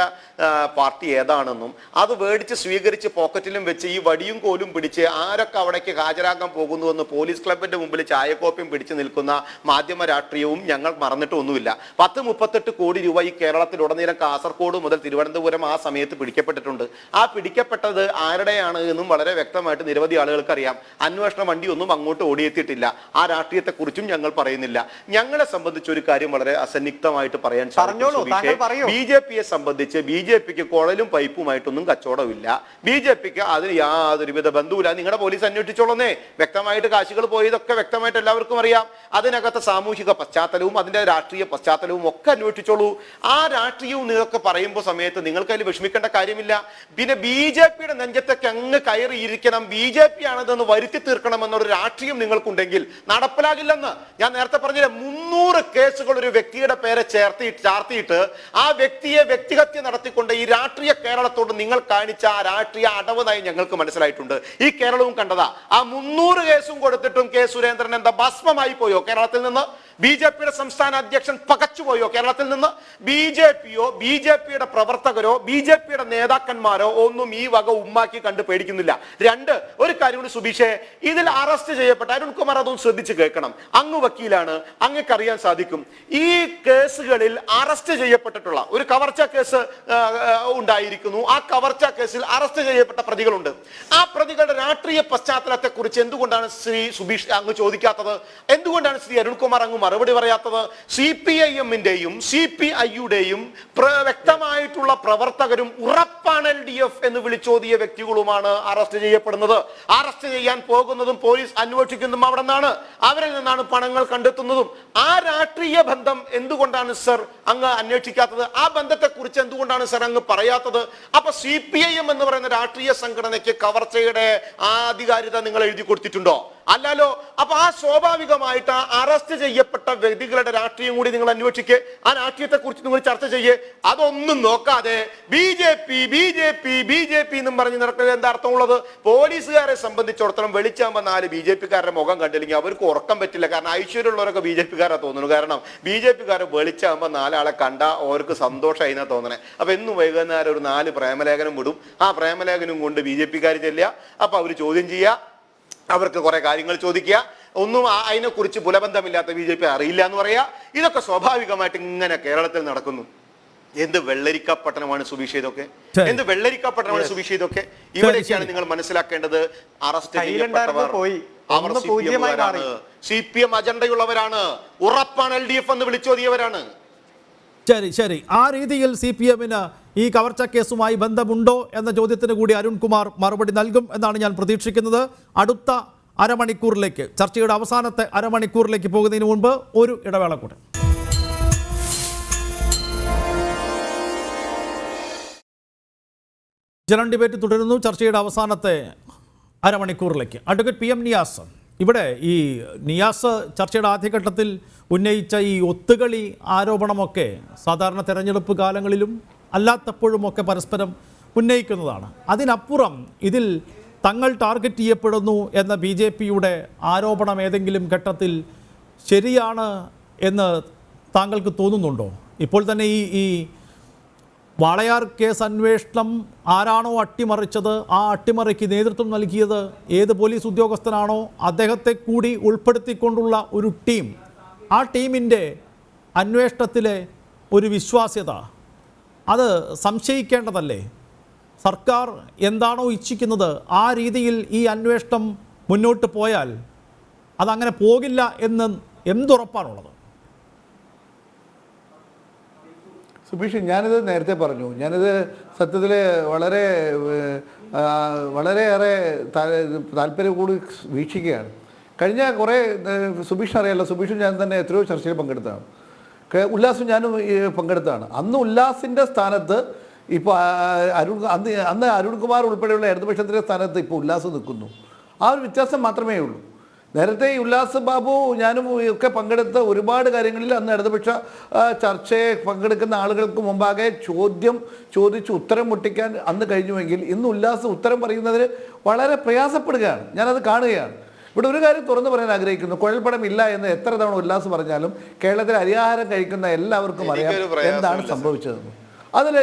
പാർട്ടി ഏതാണെന്നും അത് മേടിച്ച് സ്വീകരിച്ച് പോക്കറ്റിലും വെച്ച് ഈ വടിയും കോലും പിടിച്ച് ആരൊക്കെ അവിടേക്ക് ഹാജരാക്കാൻ പോകുന്നുവെന്ന് പോലീസ് ക്ലബിന്റെ മുമ്പിൽ ചായക്കോപ്പയും പിടിച്ച് നിൽക്കുന്ന മാധ്യമ രാഷ്ട്രീയവും ഞങ്ങൾ മറന്നിട്ടൊന്നുമില്ല. 38 കോടി രൂപ ഈ കേരളത്തിലുടനീളം കാസർഗോഡ് മുതൽ തിരുവനന്തപുരം ആ സമയത്ത് പിടിക്കപ്പെട്ടിട്ടുണ്ട്. ആ പിടിക്കപ്പെട്ടത് ആരുടെയാണ് എന്നും വളരെ വ്യക്തമായിട്ട് നിരവധി ആളുകൾക്ക് അറിയാം. അന്വേഷണ വണ്ടിയൊന്നും അങ്ങോട്ട് ഓടിയെത്തിയിട്ടില്ല. ആ രാഷ്ട്രീയത്തെ കുറിച്ചും ഞങ്ങൾ പറയുന്നില്ല. ഞങ്ങളെ സംബന്ധിച്ച് ഒരു കാര്യം വളരെ അസന്നിഗ്ധമായിട്ട് പറയാൻ സാധിക്കും. BJPയെ സംബന്ധിച്ച് BJPക്ക് കുഴലും പൈപ്പുമായിട്ടൊന്നും കച്ചവടമില്ല. BJPക്ക് അതിന് യാതൊരുവിധ ബന്ധവുമില്ല. നിങ്ങളുടെ പോലീസ് അന്വേഷിച്ചോളന്നേ. വ്യക്തമായിട്ട് കാശുകൾ പോയതൊക്കെ വ്യക്തമായിട്ട് എല്ലാവർക്കും അറിയാം. അതിനകത്ത് സാമൂഹിക പശ്ചാത്തലവും അതിന്റെ രാഷ്ട്രീയ പശ്ചാത്തലവും ഒക്കെ അന്വേഷിച്ചോളൂ. ആ രാഷ്ട്രീയവും ഇതൊക്കെ പറയുമ്പോൾ സമയത്ത് നിങ്ങൾക്ക് അതിൽ വിഷമിക്കേണ്ട കാര്യമില്ല. പിന്നെ BJPയുടെ നെഞ്ചത്തൊക്കെ അങ്ങ് കയറിയിരിക്കണം, BJP ആണതെന്ന് വരുത്തി തീർക്കണമെന്നൊരു രാഷ്ട്രീയം നിങ്ങൾക്കുണ്ടെങ്കിൽ നടപ്പിലാകില്ലെന്ന് ഞാൻ നേരത്തെ പറഞ്ഞില്ല. 300 കേസുകൾ ഒരു വ്യക്തിയുടെ പേരെ ചാർത്തിയിട്ട് ആ വ്യക്തിയെ വ്യക്തിഹത്യ നടത്തിക്കൊണ്ട് ഈ രാഷ്ട്രീയ കേരളത്തോട് നിങ്ങൾ കാണിച്ച ആ രാഷ്ട്രീയ അടവ് നയം ഞങ്ങൾക്ക് മനസ്സിലായിട്ടുണ്ട്. ഈ കേരളവും കണ്ടതാ. ആ 300 കേസും കൊടുത്തിട്ടും കെ സുരേന്ദ്രൻ എന്താ ഭസ്മമായി പോയോ കേരളത്തിൽ നിന്ന്? BJPയുടെ സംസ്ഥാന അധ്യക്ഷൻ പകച്ചുപോയോ കേരളത്തിൽ നിന്ന്? BJPയോ BJPയുടെ പ്രവർത്തകരോ BJPയുടെ നേതാക്കന്മാരോ ഒന്നും ഈ വക ഉമ്മാക്കി കണ്ട് പേടിക്കുന്നില്ല. ഒരു കാര്യം കൂടി സുബീഷേ, ഇതിൽ അറസ്റ്റ് ചെയ്യപ്പെട്ട അരുൺകുമാർ അതും ശ്രദ്ധിച്ച് കേൾക്കണം. അങ്ങ് വക്കീലാണ്, അങ്ങക്കറിയാൻ സാധിക്കും ഈ കേസുകളിൽ അറസ്റ്റ് ചെയ്യപ്പെട്ടിട്ടുള്ള ഒരു കവർച്ച കേസ് ഉണ്ടായിരിക്കുന്നു. ആ കവർച്ച കേസിൽ അറസ്റ്റ് ചെയ്യപ്പെട്ട പ്രതികളുണ്ട്. ആ പ്രതികളുടെ രാഷ്ട്രീയ പശ്ചാത്തലത്തെ കുറിച്ച് എന്തുകൊണ്ടാണ് ശ്രീ സുബീഷ് അങ്ങ് ചോദിക്കാത്തത്? എന്തുകൊണ്ടാണ് ശ്രീ അരുൺകുമാർ അങ്ങ് മറുപടി പറയാത്തത്? CPIM-ന്റെയും CPI-യുടെയും വ്യക്തമായിട്ടുള്ള പ്രവർത്തകരും ഉറപ്പാണ് LDF എന്ന് വിളിച്ചോതിയ വ്യക്തികളുമാണ് അറസ്റ്റ് ചെയ്യപ്പെടുന്നത്. അറസ്റ്റ് ചെയ്യാൻ പോകുന്നതും പോലീസ് അന്വേഷിക്കുന്നതും അവിടെ നിന്നാണ്. അവരിൽ നിന്നാണ് പണങ്ങൾ കണ്ടെത്തുന്നതും. ആ രാഷ്ട്രീയ ബന്ധം എന്തുകൊണ്ടാണ് സർ അങ്ങ് അന്വേഷിക്കാത്തത്? ആ ബന്ധത്തെ കുറിച്ച് എന്തുകൊണ്ടാണ് സർ അങ്ങ് പറയാത്തത്? അപ്പൊ CPIM എന്ന് പറയുന്ന രാഷ്ട്രീയ സംഘടനയ്ക്ക് കവർച്ചയുടെ ആധികാരികത നിങ്ങൾ എഴുതി കൊടുത്തിട്ടുണ്ടോ? അല്ലല്ലോ. അപ്പൊ ആ സ്വാഭാവികമായിട്ട് അറസ്റ്റ് ചെയ്യപ്പെട്ട വ്യക്തികളുടെ രാഷ്ട്രീയം കൂടി നിങ്ങൾ അന്വേഷിക്കേ. ആ രാഷ്ട്രീയത്തെ കുറിച്ച് നിങ്ങൾ ചർച്ച ചെയ്യേ. അതൊന്നും നോക്കാതെ BJP എന്നും പറഞ്ഞ് നടക്കുന്നത് എന്താ അർത്ഥമുള്ളത്? പോലീസുകാരെ സംബന്ധിച്ചിടത്തോളം വെളിച്ചാകുമ്പോൾ 4 BJPക്കാരുടെ മുഖം കണ്ടില്ലെങ്കിൽ അവർക്ക് ഉറക്കം പറ്റില്ല. കാരണം ഐശ്വര്യമുള്ളവരൊക്കെ BJPക്കാരാ തോന്നുന്നു. കാരണം BJPക്കാരെ വെളിച്ചാകുമ്പോൾ 4 ആളെ കണ്ട അവർക്ക് സന്തോഷമായി എന്നാ തോന്നണേ. അപ്പൊ എന്നും വൈകുന്നേരം ഒരു 4 പ്രേമലേഖനം വിടും. ആ പ്രേമലേഖനം കൊണ്ട് BJPക്കാർ ചെല്ലുക. അപ്പൊ അവർ ചോദ്യം ചെയ്യുക, അവർക്ക് കുറെ കാര്യങ്ങൾ ചോദിക്കുക. ഒന്നും അതിനെക്കുറിച്ച് പുലബന്ധമില്ലാത്ത BJP അറിയില്ല എന്ന് പറയാ. ഇതൊക്കെ സ്വാഭാവികമായിട്ട് ഇങ്ങനെ കേരളത്തിൽ നടക്കുന്നു. എന്ത് വെള്ളരിക്കപ്പട്ടണമാണ് സുബീഷ് ഇതൊക്കെ? എന്ത് വെള്ളരിക്കപ്പട്ടണമാണ് സുബീഷ് ഇതൊക്കെ? ഇവിടേക്കാണ് നിങ്ങൾ മനസ്സിലാക്കേണ്ടത്. അറസ്റ്റ് ചെയ്യപ്പെട്ടവർ അവർ CPM അജണ്ടയുള്ളവരാണ്. ഉറപ്പാണ് LDF എന്ന് വിളിച്ചോതിയവരാണ്. ശരി. ആ രീതിയിൽ CPM-ന് ഈ കവർച്ച കേസുമായി ബന്ധമുണ്ടോ എന്ന ചോദ്യത്തിന് കൂടി അരുൺകുമാർ മറുപടി നൽകും എന്നാണ് ഞാൻ പ്രതീക്ഷിക്കുന്നത്. അടുത്ത അരമണിക്കൂറിലേക്ക്, ചർച്ചയുടെ അവസാനത്തെ അരമണിക്കൂറിലേക്ക് പോകുന്നതിന് മുൻപ് ഒരു ഇടവേള കൂടെ. ജനറൽ ഡിബേറ്റ് തുടരുന്നു. ചർച്ചയുടെ അവസാനത്തെ അരമണിക്കൂറിലേക്ക് അഡ്വക്കേറ്റ് PM നിയാസ്. ഇവിടെ ഈ നിയാസ് ചർച്ചയുടെ ആദ്യഘട്ടത്തിൽ ഉന്നയിച്ച ഈ ഒത്തുകളി ആരോപണമൊക്കെ സാധാരണ തെരഞ്ഞെടുപ്പ് കാലങ്ങളിലും അല്ലാത്തപ്പോഴുമൊക്കെ പരസ്പരം ഉന്നയിക്കുന്നതാണ്. അതിനപ്പുറം ഇതിൽ തങ്ങൾ ടാർഗറ്റ് ചെയ്യപ്പെടുന്നു എന്ന BJPയുടെ ആരോപണം ഏതെങ്കിലും ഘട്ടത്തിൽ ശരിയാണ് എന്ന് താങ്കൾക്ക് തോന്നുന്നുണ്ടോ? ഇപ്പോൾ തന്നെ ഈ വാളയാർ കേസ് അന്വേഷണം ആരാണോ അട്ടിമറിച്ചത്, ആ അട്ടിമറിക്ക് നേതൃത്വം നൽകിയത് ഏത് പോലീസ് ഉദ്യോഗസ്ഥനാണോ അദ്ദേഹത്തെ കൂടി ഉൾപ്പെടുത്തിക്കൊണ്ടുള്ള ഒരു ടീം, ആ ടീമിൻ്റെ അന്വേഷണത്തിലെ ഒരു വിശ്വാസ്യത അത് സംശയിക്കേണ്ടതല്ലേ? സർക്കാർ എന്താണോ ഇച്ഛിക്കുന്നത് ആ രീതിയിൽ ഈ അന്വേഷണം മുന്നോട്ട് പോയാൽ അതങ്ങനെ പോകില്ല എന്ന് എന്തുറപ്പാണുള്ളത്? സുബീഷ്, ഞാനിത് നേരത്തെ പറഞ്ഞു. ഞാനിത് സത്യത്തിൽ വളരെയേറെ താല്പര്യം കൂടി വീക്ഷിക്കുകയാണ്. കഴിഞ്ഞ കുറേ സുബീഷിന് അറിയാമല്ലോ, സുബീഷും ഞാൻ തന്നെ എത്രയോ ചർച്ചയിൽ പങ്കെടുത്തതാണ്. ഉല്ലാസും ഞാനും പങ്കെടുത്തതാണ്. അന്ന് ഉല്ലാസിൻ്റെ സ്ഥാനത്ത് ഇപ്പോൾ അന്ന് അരുൺകുമാർ ഉൾപ്പെടെയുള്ള ഇടതുപക്ഷത്തിൻ്റെ സ്ഥാനത്ത് ഇപ്പോൾ ഉല്ലാസ് നിൽക്കുന്നു. ആ ഒരു വ്യത്യാസം മാത്രമേ ഉള്ളൂ. നേരത്തെ ഉല്ലാസ് ബാബു ഞാനും ഒക്കെ പങ്കെടുത്ത ഒരുപാട് കാര്യങ്ങളിൽ അന്ന് ഇടതുപക്ഷ ചർച്ചയെ പങ്കെടുക്കുന്ന ആളുകൾക്ക് മുമ്പാകെ ചോദിച്ച് ഉത്തരം മുട്ടിക്കാൻ അന്ന് കഴിഞ്ഞുവെങ്കിൽ ഇന്ന് ഉല്ലാസ് ഉത്തരം പറയുന്നതിന് വളരെ പ്രയാസപ്പെടുകയാണ്. ഞാനത് കാണുകയാണ്. ഇവിടെ ഒരു കാര്യം തുറന്നു പറയാൻ ആഗ്രഹിക്കുന്നു. കുഴൽപ്പണം ഇല്ല എന്ന് എത്ര തവണ ഉല്ലാസ് പറഞ്ഞാലും കേരളത്തിൽ അരിയാഹാരം കഴിക്കുന്ന എല്ലാവർക്കും അറിയാം എന്താണ് സംഭവിച്ചതെന്ന്. അതിൽ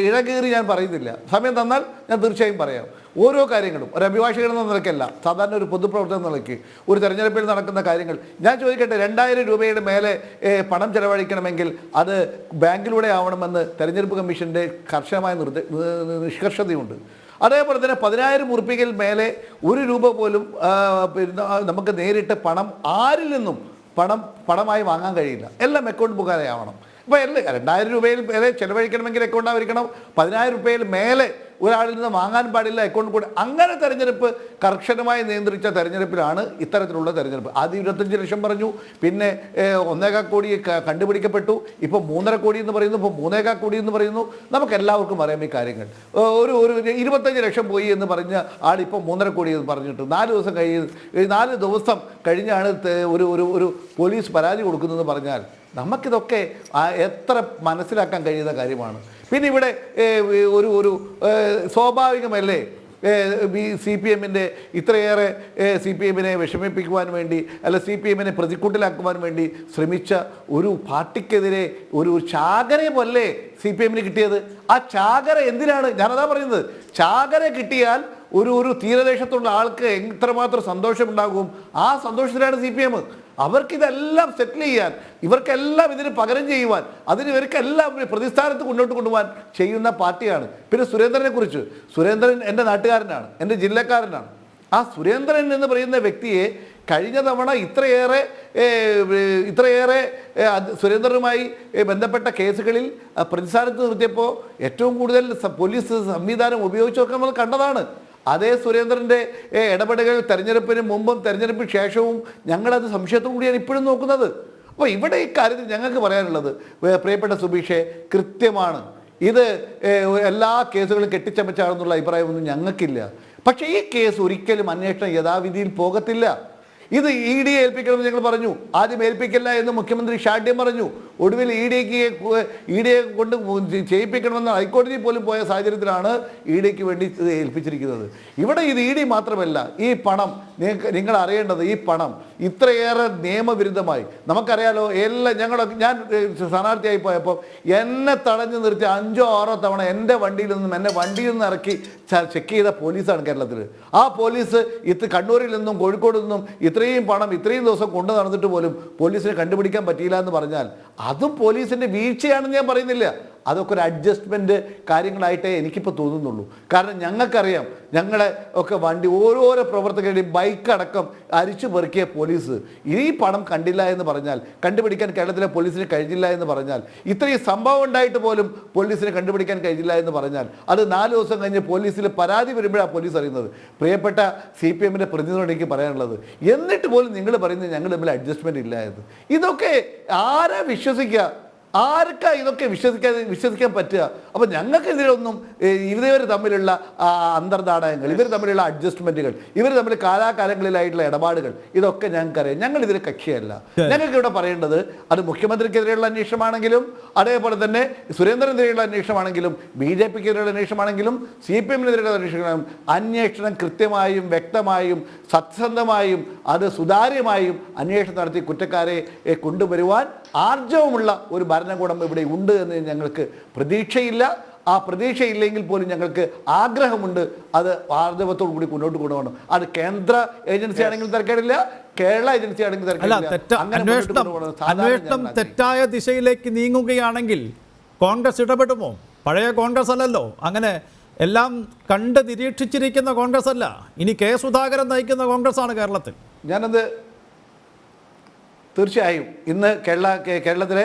ഇഴകേറി ഞാൻ പറയുന്നില്ല. സമയം തന്നാൽ ഞാൻ തീർച്ചയായും പറയാം. ഓരോ കാര്യങ്ങളും ഒരു അഭിഭാഷകൻ എന്ന നിലയ്ക്കല്ല, സാധാരണ ഒരു പൊതുപ്രവർത്തനം നിലയ്ക്ക് ഒരു തെരഞ്ഞെടുപ്പിൽ നടക്കുന്ന കാര്യങ്ങൾ ഞാൻ ചോദിക്കട്ടെ. 2000 രൂപയുടെ മേലെ പണം ചെലവഴിക്കണമെങ്കിൽ അത് ബാങ്കിലൂടെ ആവണമെന്ന് തെരഞ്ഞെടുപ്പ് കമ്മീഷൻ്റെ കർശനമായ നിഷ്കർഷതയുണ്ട്. അതേപോലെ തന്നെ 10,000 ഉറുപ്പികയിൽ മേലെ 1 രൂപ പോലും നമുക്ക് നേരിട്ട് പണം ആരിൽ നിന്നും പണമായി വാങ്ങാൻ കഴിയില്ല. എല്ലാം അക്കൗണ്ട് മുഖേന ആവണം. ഇപ്പോൾ 2000 രൂപയിൽ മേലെ ചെലവഴിക്കണമെങ്കിൽ അക്കൗണ്ട് ആയിരിക്കണം. 10,000 രൂപയിൽ മേലെ ഒരാളിൽ നിന്ന് വാങ്ങാൻ പാടില്ല, അക്കൗണ്ട് കൂടെ. അങ്ങനെ തെരഞ്ഞെടുപ്പ് കർശനമായി നിയന്ത്രിച്ച തെരഞ്ഞെടുപ്പിലാണ് ഇത്തരത്തിലുള്ള തെരഞ്ഞെടുപ്പ്. ആദ്യം 25 ലക്ഷം പറഞ്ഞു, പിന്നെ 1.25 കോടി കണ്ടുപിടിക്കപ്പെട്ടു, ഇപ്പോൾ 3.5 കോടി എന്ന് പറയുന്നു, ഇപ്പോൾ 3.25 കോടി എന്ന് പറയുന്നു. നമുക്ക് എല്ലാവർക്കും അറിയാം ഈ കാര്യങ്ങൾ. ഒരു 25 ലക്ഷം പോയി എന്ന് പറഞ്ഞ ആളിപ്പോൾ 3.5 കോടി എന്ന് പറഞ്ഞിട്ട് 4 ദിവസം കഴിഞ്ഞാണ് ഒരു പോലീസ് പരാതി കൊടുക്കുന്നതെന്ന് പറഞ്ഞാൽ നമുക്കിതൊക്കെ എത്ര മനസ്സിലാക്കാൻ കഴിയുന്ന കാര്യമാണ്. പിന്നെ ഇവിടെ ഒരു സ്വാഭാവികമല്ലേ CPM ഇത്രയേറെ CPM വിഷമിപ്പിക്കുവാൻ വേണ്ടി അല്ല CPM പ്രതിക്കൂട്ടിലാക്കുവാൻ വേണ്ടി ശ്രമിച്ച ഒരു പാർട്ടിക്കെതിരെ ഒരു ചാകര പോലെ CPM കിട്ടിയത്. ആ ചാകര എന്തിനാണ്? ഞാനതാ പറയുന്നത്. ചാകര കിട്ടിയാൽ ഒരു തീരദേശത്തുള്ള ആൾക്ക് എത്രമാത്രം സന്തോഷമുണ്ടാകും. ആ സന്തോഷത്തിലാണ് CPM. അവർക്കിതെല്ലാം സെറ്റിൽ ചെയ്യാൻ, ഇവർക്കെല്ലാം ഇതിന് പകരം ചെയ്യുവാൻ, ഇവർക്കെല്ലാം പ്രതിസ്ഥാനത്ത് മുന്നോട്ട് കൊണ്ടുപോകാൻ ചെയ്യുന്ന പാർട്ടിയാണ്. പിന്നെ സുരേന്ദ്രൻ എൻ്റെ നാട്ടുകാരനാണ്, എൻ്റെ ജില്ലക്കാരനാണ്. ആ സുരേന്ദ്രൻ എന്ന് പറയുന്ന വ്യക്തിയെ കഴിഞ്ഞ തവണ ഇത്രയേറെ സുരേന്ദ്രനുമായി ബന്ധപ്പെട്ട കേസുകളിൽ പ്രതിസ്ഥാനത്ത് നിർത്തിയപ്പോൾ ഏറ്റവും കൂടുതൽ പോലീസ് സംവിധാനം ഉപയോഗിച്ചൊക്കെ നമ്മൾ കണ്ടതാണ്. അതേ സുരേന്ദ്രൻ്റെ ഇടപെടലുകൾ തെരഞ്ഞെടുപ്പിന് മുമ്പും തെരഞ്ഞെടുപ്പിന് ശേഷവും ഞങ്ങളത് സംശയത്തോടു കൂടിയാണ് ഇപ്പോഴും നോക്കുന്നത്. അപ്പോൾ ഇവിടെ ഈ കാര്യത്തിൽ ഞങ്ങൾക്ക് പറയാനുള്ളത്, പ്രിയപ്പെട്ട സുബീഷെ, കൃത്യമാണ്. ഇത് എല്ലാ കേസുകളും കെട്ടിച്ചമച്ചാണെന്നുള്ള അഭിപ്രായമൊന്നും ഞങ്ങൾക്കില്ല. പക്ഷേ ഈ കേസ് ഒരിക്കലും അന്വേഷണം യഥാവിധിയിൽ പോകത്തില്ല. ഇത് ED ഏൽപ്പിക്കണമെന്ന് ഞങ്ങൾ പറഞ്ഞു. ആദ്യം ഏൽപ്പിക്കില്ല എന്ന് മുഖ്യമന്ത്രി ഷാഡ്യം പറഞ്ഞു. ഒടുവിൽ EDയെ കൊണ്ട് ചെയ്യിപ്പിക്കണമെന്ന് ഹൈക്കോടതി പോലും പോയ സാഹചര്യത്തിലാണ് EDക്ക് വേണ്ടി ഇത് ഏൽപ്പിച്ചിരിക്കുന്നത്. ഇവിടെ ഇത് ED മാത്രമല്ല, ഈ പണം നിങ്ങൾ അറിയേണ്ടത്, ഈ പണം ഇത്രയേറെ നിയമവിരുദ്ധമായി നമുക്കറിയാലോ. ഞാൻ സ്ഥാനാർത്ഥിയായി പോയപ്പോൾ എന്നെ തടഞ്ഞു നിർത്തി 5-6 തവണ എന്നെ വണ്ടിയിൽ നിന്ന് ഇറക്കി ചെക്ക് ചെയ്ത പോലീസാണ് കേരളത്തിൽ. ആ പോലീസ് കണ്ണൂരിൽ നിന്നും കോഴിക്കോട് നിന്നും ഇത്രയും പണം ഇത്രയും ദിവസം കൊണ്ടു നടന്നിട്ട് പോലും പോലീസിനെ കണ്ടുപിടിക്കാൻ പറ്റിയില്ല എന്ന് പറഞ്ഞാൽ അതും പോലീസിൻ്റെ വീഴ്ചയാണെന്ന് ഞാൻ പറയുന്നില്ല. അതൊക്കെ ഒരു അഡ്ജസ്റ്റ്മെൻറ്റ് കാര്യങ്ങളായിട്ടേ എനിക്കിപ്പോൾ തോന്നുന്നുള്ളൂ. കാരണം ഞങ്ങൾക്കറിയാം, ഞങ്ങളെ ഒക്കെ വണ്ടി ഓരോരോ പ്രവർത്തകരുടെയും ബൈക്കടക്കം അരിച്ചു പെറുക്കിയ പോലീസ് ഈ പണം കണ്ടില്ല എന്ന് പറഞ്ഞാൽ, കണ്ടുപിടിക്കാൻ കേരളത്തിലെ പോലീസിന് കഴിഞ്ഞില്ല എന്ന് പറഞ്ഞാൽ, ഇത്രയും സംഭവം ഉണ്ടായിട്ട് പോലും പോലീസിനെ കണ്ടുപിടിക്കാൻ കഴിഞ്ഞില്ല എന്ന് പറഞ്ഞാൽ, അത് 4 ദിവസം കഴിഞ്ഞ് പോലീസിൽ പരാതി വരുമ്പോഴാണ് പോലീസ് അറിയുന്നത്. പ്രിയപ്പെട്ട CPMൻ്റെ പ്രതിനിധിയോട് എനിക്ക് പറയാനുള്ളത്, എന്നിട്ട് പോലും നിങ്ങൾ പറയുന്നത് ഞങ്ങൾ തമ്മിൽ അഡ്ജസ്റ്റ്മെൻറ്റ് ഇല്ല എന്ന്. ഇതൊക്കെ ആരാ വിശ്വസിക്കുക? ആർക്കാ ഇതൊക്കെ വിശ്വസിക്കാൻ പറ്റുക? അപ്പോൾ ഞങ്ങൾക്കെതിരൊന്നും ഇവർ തമ്മിലുള്ള അന്തർനാടകങ്ങൾ, ഇവർ തമ്മിലുള്ള അഡ്ജസ്റ്റ്മെൻറ്റുകൾ, ഇവർ തമ്മിൽ കാലാകാലങ്ങളിലായിട്ടുള്ള ഇടപാടുകൾ, ഇതൊക്കെ ഞങ്ങൾക്കറിയാം. ഞങ്ങൾ ഇതിന് കക്ഷിയല്ല. ഞങ്ങൾക്ക് ഇവിടെ പറയേണ്ടത് അത് മുഖ്യമന്ത്രിക്കെതിരെയുള്ള അന്വേഷണമാണെങ്കിലും, അതേപോലെ തന്നെ സുരേന്ദ്രനെതിരെയുള്ള അന്വേഷണമാണെങ്കിലും, BJPക്കെതിരെയുള്ള അന്വേഷണമാണെങ്കിലും, CPMനെതിരെയുള്ള അന്വേഷണം കൃത്യമായും വ്യക്തമായും സത്യസന്ധമായും അത് സുതാര്യമായും അന്വേഷണം നടത്തി കുറ്റക്കാരെ കൊണ്ടുവരുവാൻ ആർജവമുള്ള ഒരു ഭരണകൂടം ഇവിടെ ഉണ്ട് എന്ന് ഞങ്ങൾക്ക് പ്രതീക്ഷയില്ല. ആ പ്രതീക്ഷയില്ലെങ്കിൽ പോലും ഞങ്ങൾക്ക് ആഗ്രഹമുണ്ട്. അത് ആർജവത്തോടു കൂടി മുന്നോട്ട് കൊണ്ടുപോകണം. അത് കേന്ദ്ര ഏജൻസി ആണെങ്കിലും തിരക്കേടില്ല, കേരള ഏജൻസി ആണെങ്കിലും അന്വേഷണം തെറ്റായ ദിശയിലേക്ക് നീങ്ങുകയാണെങ്കിൽ കോൺഗ്രസ് ഇടപെടുമോ? പഴയ കോൺഗ്രസ് അല്ലല്ലോ, അങ്ങനെ എല്ലാം കണ്ട് നിരീക്ഷിച്ചിരിക്കുന്ന കോൺഗ്രസ് അല്ല. ഇനി K. സുധാകരൻ നയിക്കുന്ന കോൺഗ്രസ് ആണ് കേരളത്തിൽ. ഞാനത് തീർച്ചയായും ഇന്ന് കേരളത്തിലെ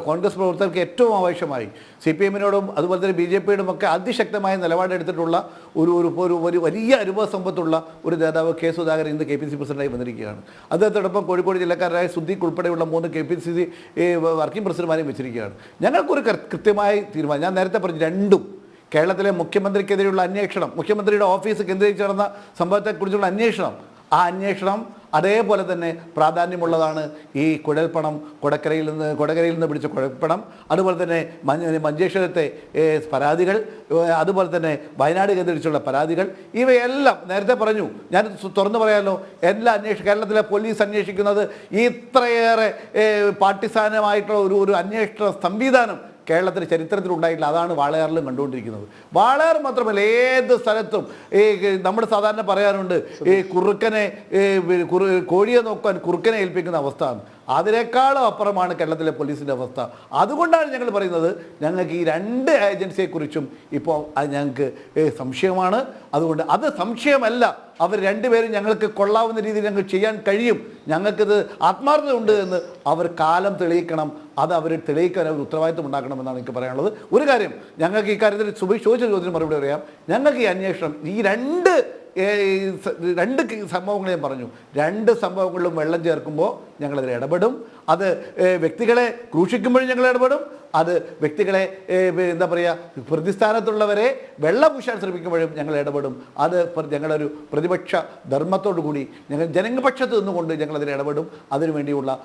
കോൺഗ്രസ് പ്രവർത്തകർക്ക് ഏറ്റവും ആവശ്യമായി CPM-നോടും അതുപോലെ തന്നെ BJP-യോടും ഒക്കെ അതിശക്തമായ നിലപാടെടുത്തിട്ടുള്ള ഒരു വലിയ അനുഭവ സമ്പത്തുള്ള ഒരു നേതാവ് കെ സുധാകരൻ ഇന്ന് KPCC പ്രസിഡന്റായി വന്നിരിക്കുകയാണ്. അദ്ദേഹത്തോടൊപ്പം കോഴിക്കോട് ജില്ലക്കാരായ സുദ്ദീഖ് ഉൾപ്പെടെയുള്ള 3 KPCC വർക്കിംഗ് പ്രസിഡന്റുമാരെയും വെച്ചിരിക്കുകയാണ്. ഞങ്ങൾക്കൊരു കൃത്യമായ തീരുമാനം, ഞാൻ നേരത്തെ പറഞ്ഞു, രണ്ടും കേരളത്തിലെ മുഖ്യമന്ത്രിക്കെതിരെയുള്ള അന്വേഷണം, മുഖ്യമന്ത്രിയുടെ ഓഫീസ് കേന്ദ്രീകരിച്ച് നടന്ന സംഭവത്തെക്കുറിച്ചുള്ള അന്വേഷണം, ആ അന്വേഷണം അതേപോലെ തന്നെ പ്രാധാന്യമുള്ളതാണ്. ഈ കുഴൽപ്പണം, കൊടകരയിൽ നിന്ന് പിടിച്ച കുഴൽപ്പണം, അതുപോലെ തന്നെ മഞ്ചേശ്വരത്തെ പരാതികൾ, അതുപോലെ തന്നെ വയനാട് കേന്ദ്രീകരിച്ചുള്ള പരാതികൾ, ഇവയെല്ലാം നേരത്തെ പറഞ്ഞു, ഞാൻ തുറന്നു പറയാമല്ലോ, എല്ലാ കേരളത്തിലെ പോലീസ് അന്വേഷിക്കുന്നത് ഇത്രയേറെ പാർട്ടിസാനമായിട്ടുള്ള ഒരു അന്വേഷണ സംവിധാനം കേരളത്തിൻ്റെ ചരിത്രത്തിൽ ഉണ്ടായിട്ടില്ല. അതാണ് വാളയാറിലും കണ്ടുകൊണ്ടിരിക്കുന്നത്. വാളയാർ മാത്രമല്ല, ഏത് സ്ഥലത്തും നമ്മൾ സാധാരണ പറയാറുണ്ട്, ഈ കോഴിയെ നോക്കാൻ കുറുക്കനെ ഏൽപ്പിക്കുന്ന അവസ്ഥയാണ്. അതിനേക്കാളും അപ്പുറമാണ് കേരളത്തിലെ പോലീസിൻ്റെ അവസ്ഥ. അതുകൊണ്ടാണ് ഞങ്ങൾ പറയുന്നത്, ഞങ്ങൾക്ക് ഈ 2 ഏജൻസിയെക്കുറിച്ചും ഇപ്പോൾ ഞങ്ങൾക്ക് സംശയമാണ്. അതുകൊണ്ട് അത് സംശയമല്ല, അവർ 2 പേരും ഞങ്ങൾക്ക് കൊള്ളാവുന്ന രീതിയിൽ ഞങ്ങൾ ചെയ്യാൻ കഴിയും, ഞങ്ങൾക്കിത് ആത്മാർത്ഥതയുണ്ട് എന്ന് അവർ കാലം തെളിയിക്കണം. അത് അവർ തെളിയിക്കാൻ അവർ ഉത്തരവാദിത്വം ഉണ്ടാക്കണമെന്നാണ് എനിക്ക് പറയാനുള്ളത്. ഒരു കാര്യം, ഞങ്ങൾക്ക് ഈ കാര്യത്തിൽ സുബീഷ് ചോദിച്ച ചോദ്യത്തിന് മറുപടി പറയാം. ഞങ്ങൾക്ക് ഈ അന്വേഷണം, ഈ രണ്ട് സംഭവങ്ങൾ ഞാൻ പറഞ്ഞു, 2 സംഭവങ്ങളിലും വെള്ളം ചേർക്കുമ്പോൾ ഞങ്ങളതിൽ ഇടപെടും. അത് വ്യക്തികളെ ക്രൂശിക്കുമ്പോഴും ഞങ്ങൾ ഇടപെടും. അത് വ്യക്തികളെ എന്താ പറയുക, പ്രതിസ്ഥാനത്തുള്ളവരെ വെള്ളപൂശാൻ ശ്രമിക്കുമ്പോഴും ഞങ്ങൾ ഇടപെടും. അത് ഞങ്ങളൊരു പ്രതിപക്ഷ ധർമ്മത്തോടു കൂടി ഞങ്ങൾ ജനപക്ഷത്ത് നിന്നുകൊണ്ട് ഞങ്ങളതിൽ ഇടപെടും. അതിനുവേണ്ടിയുള്ള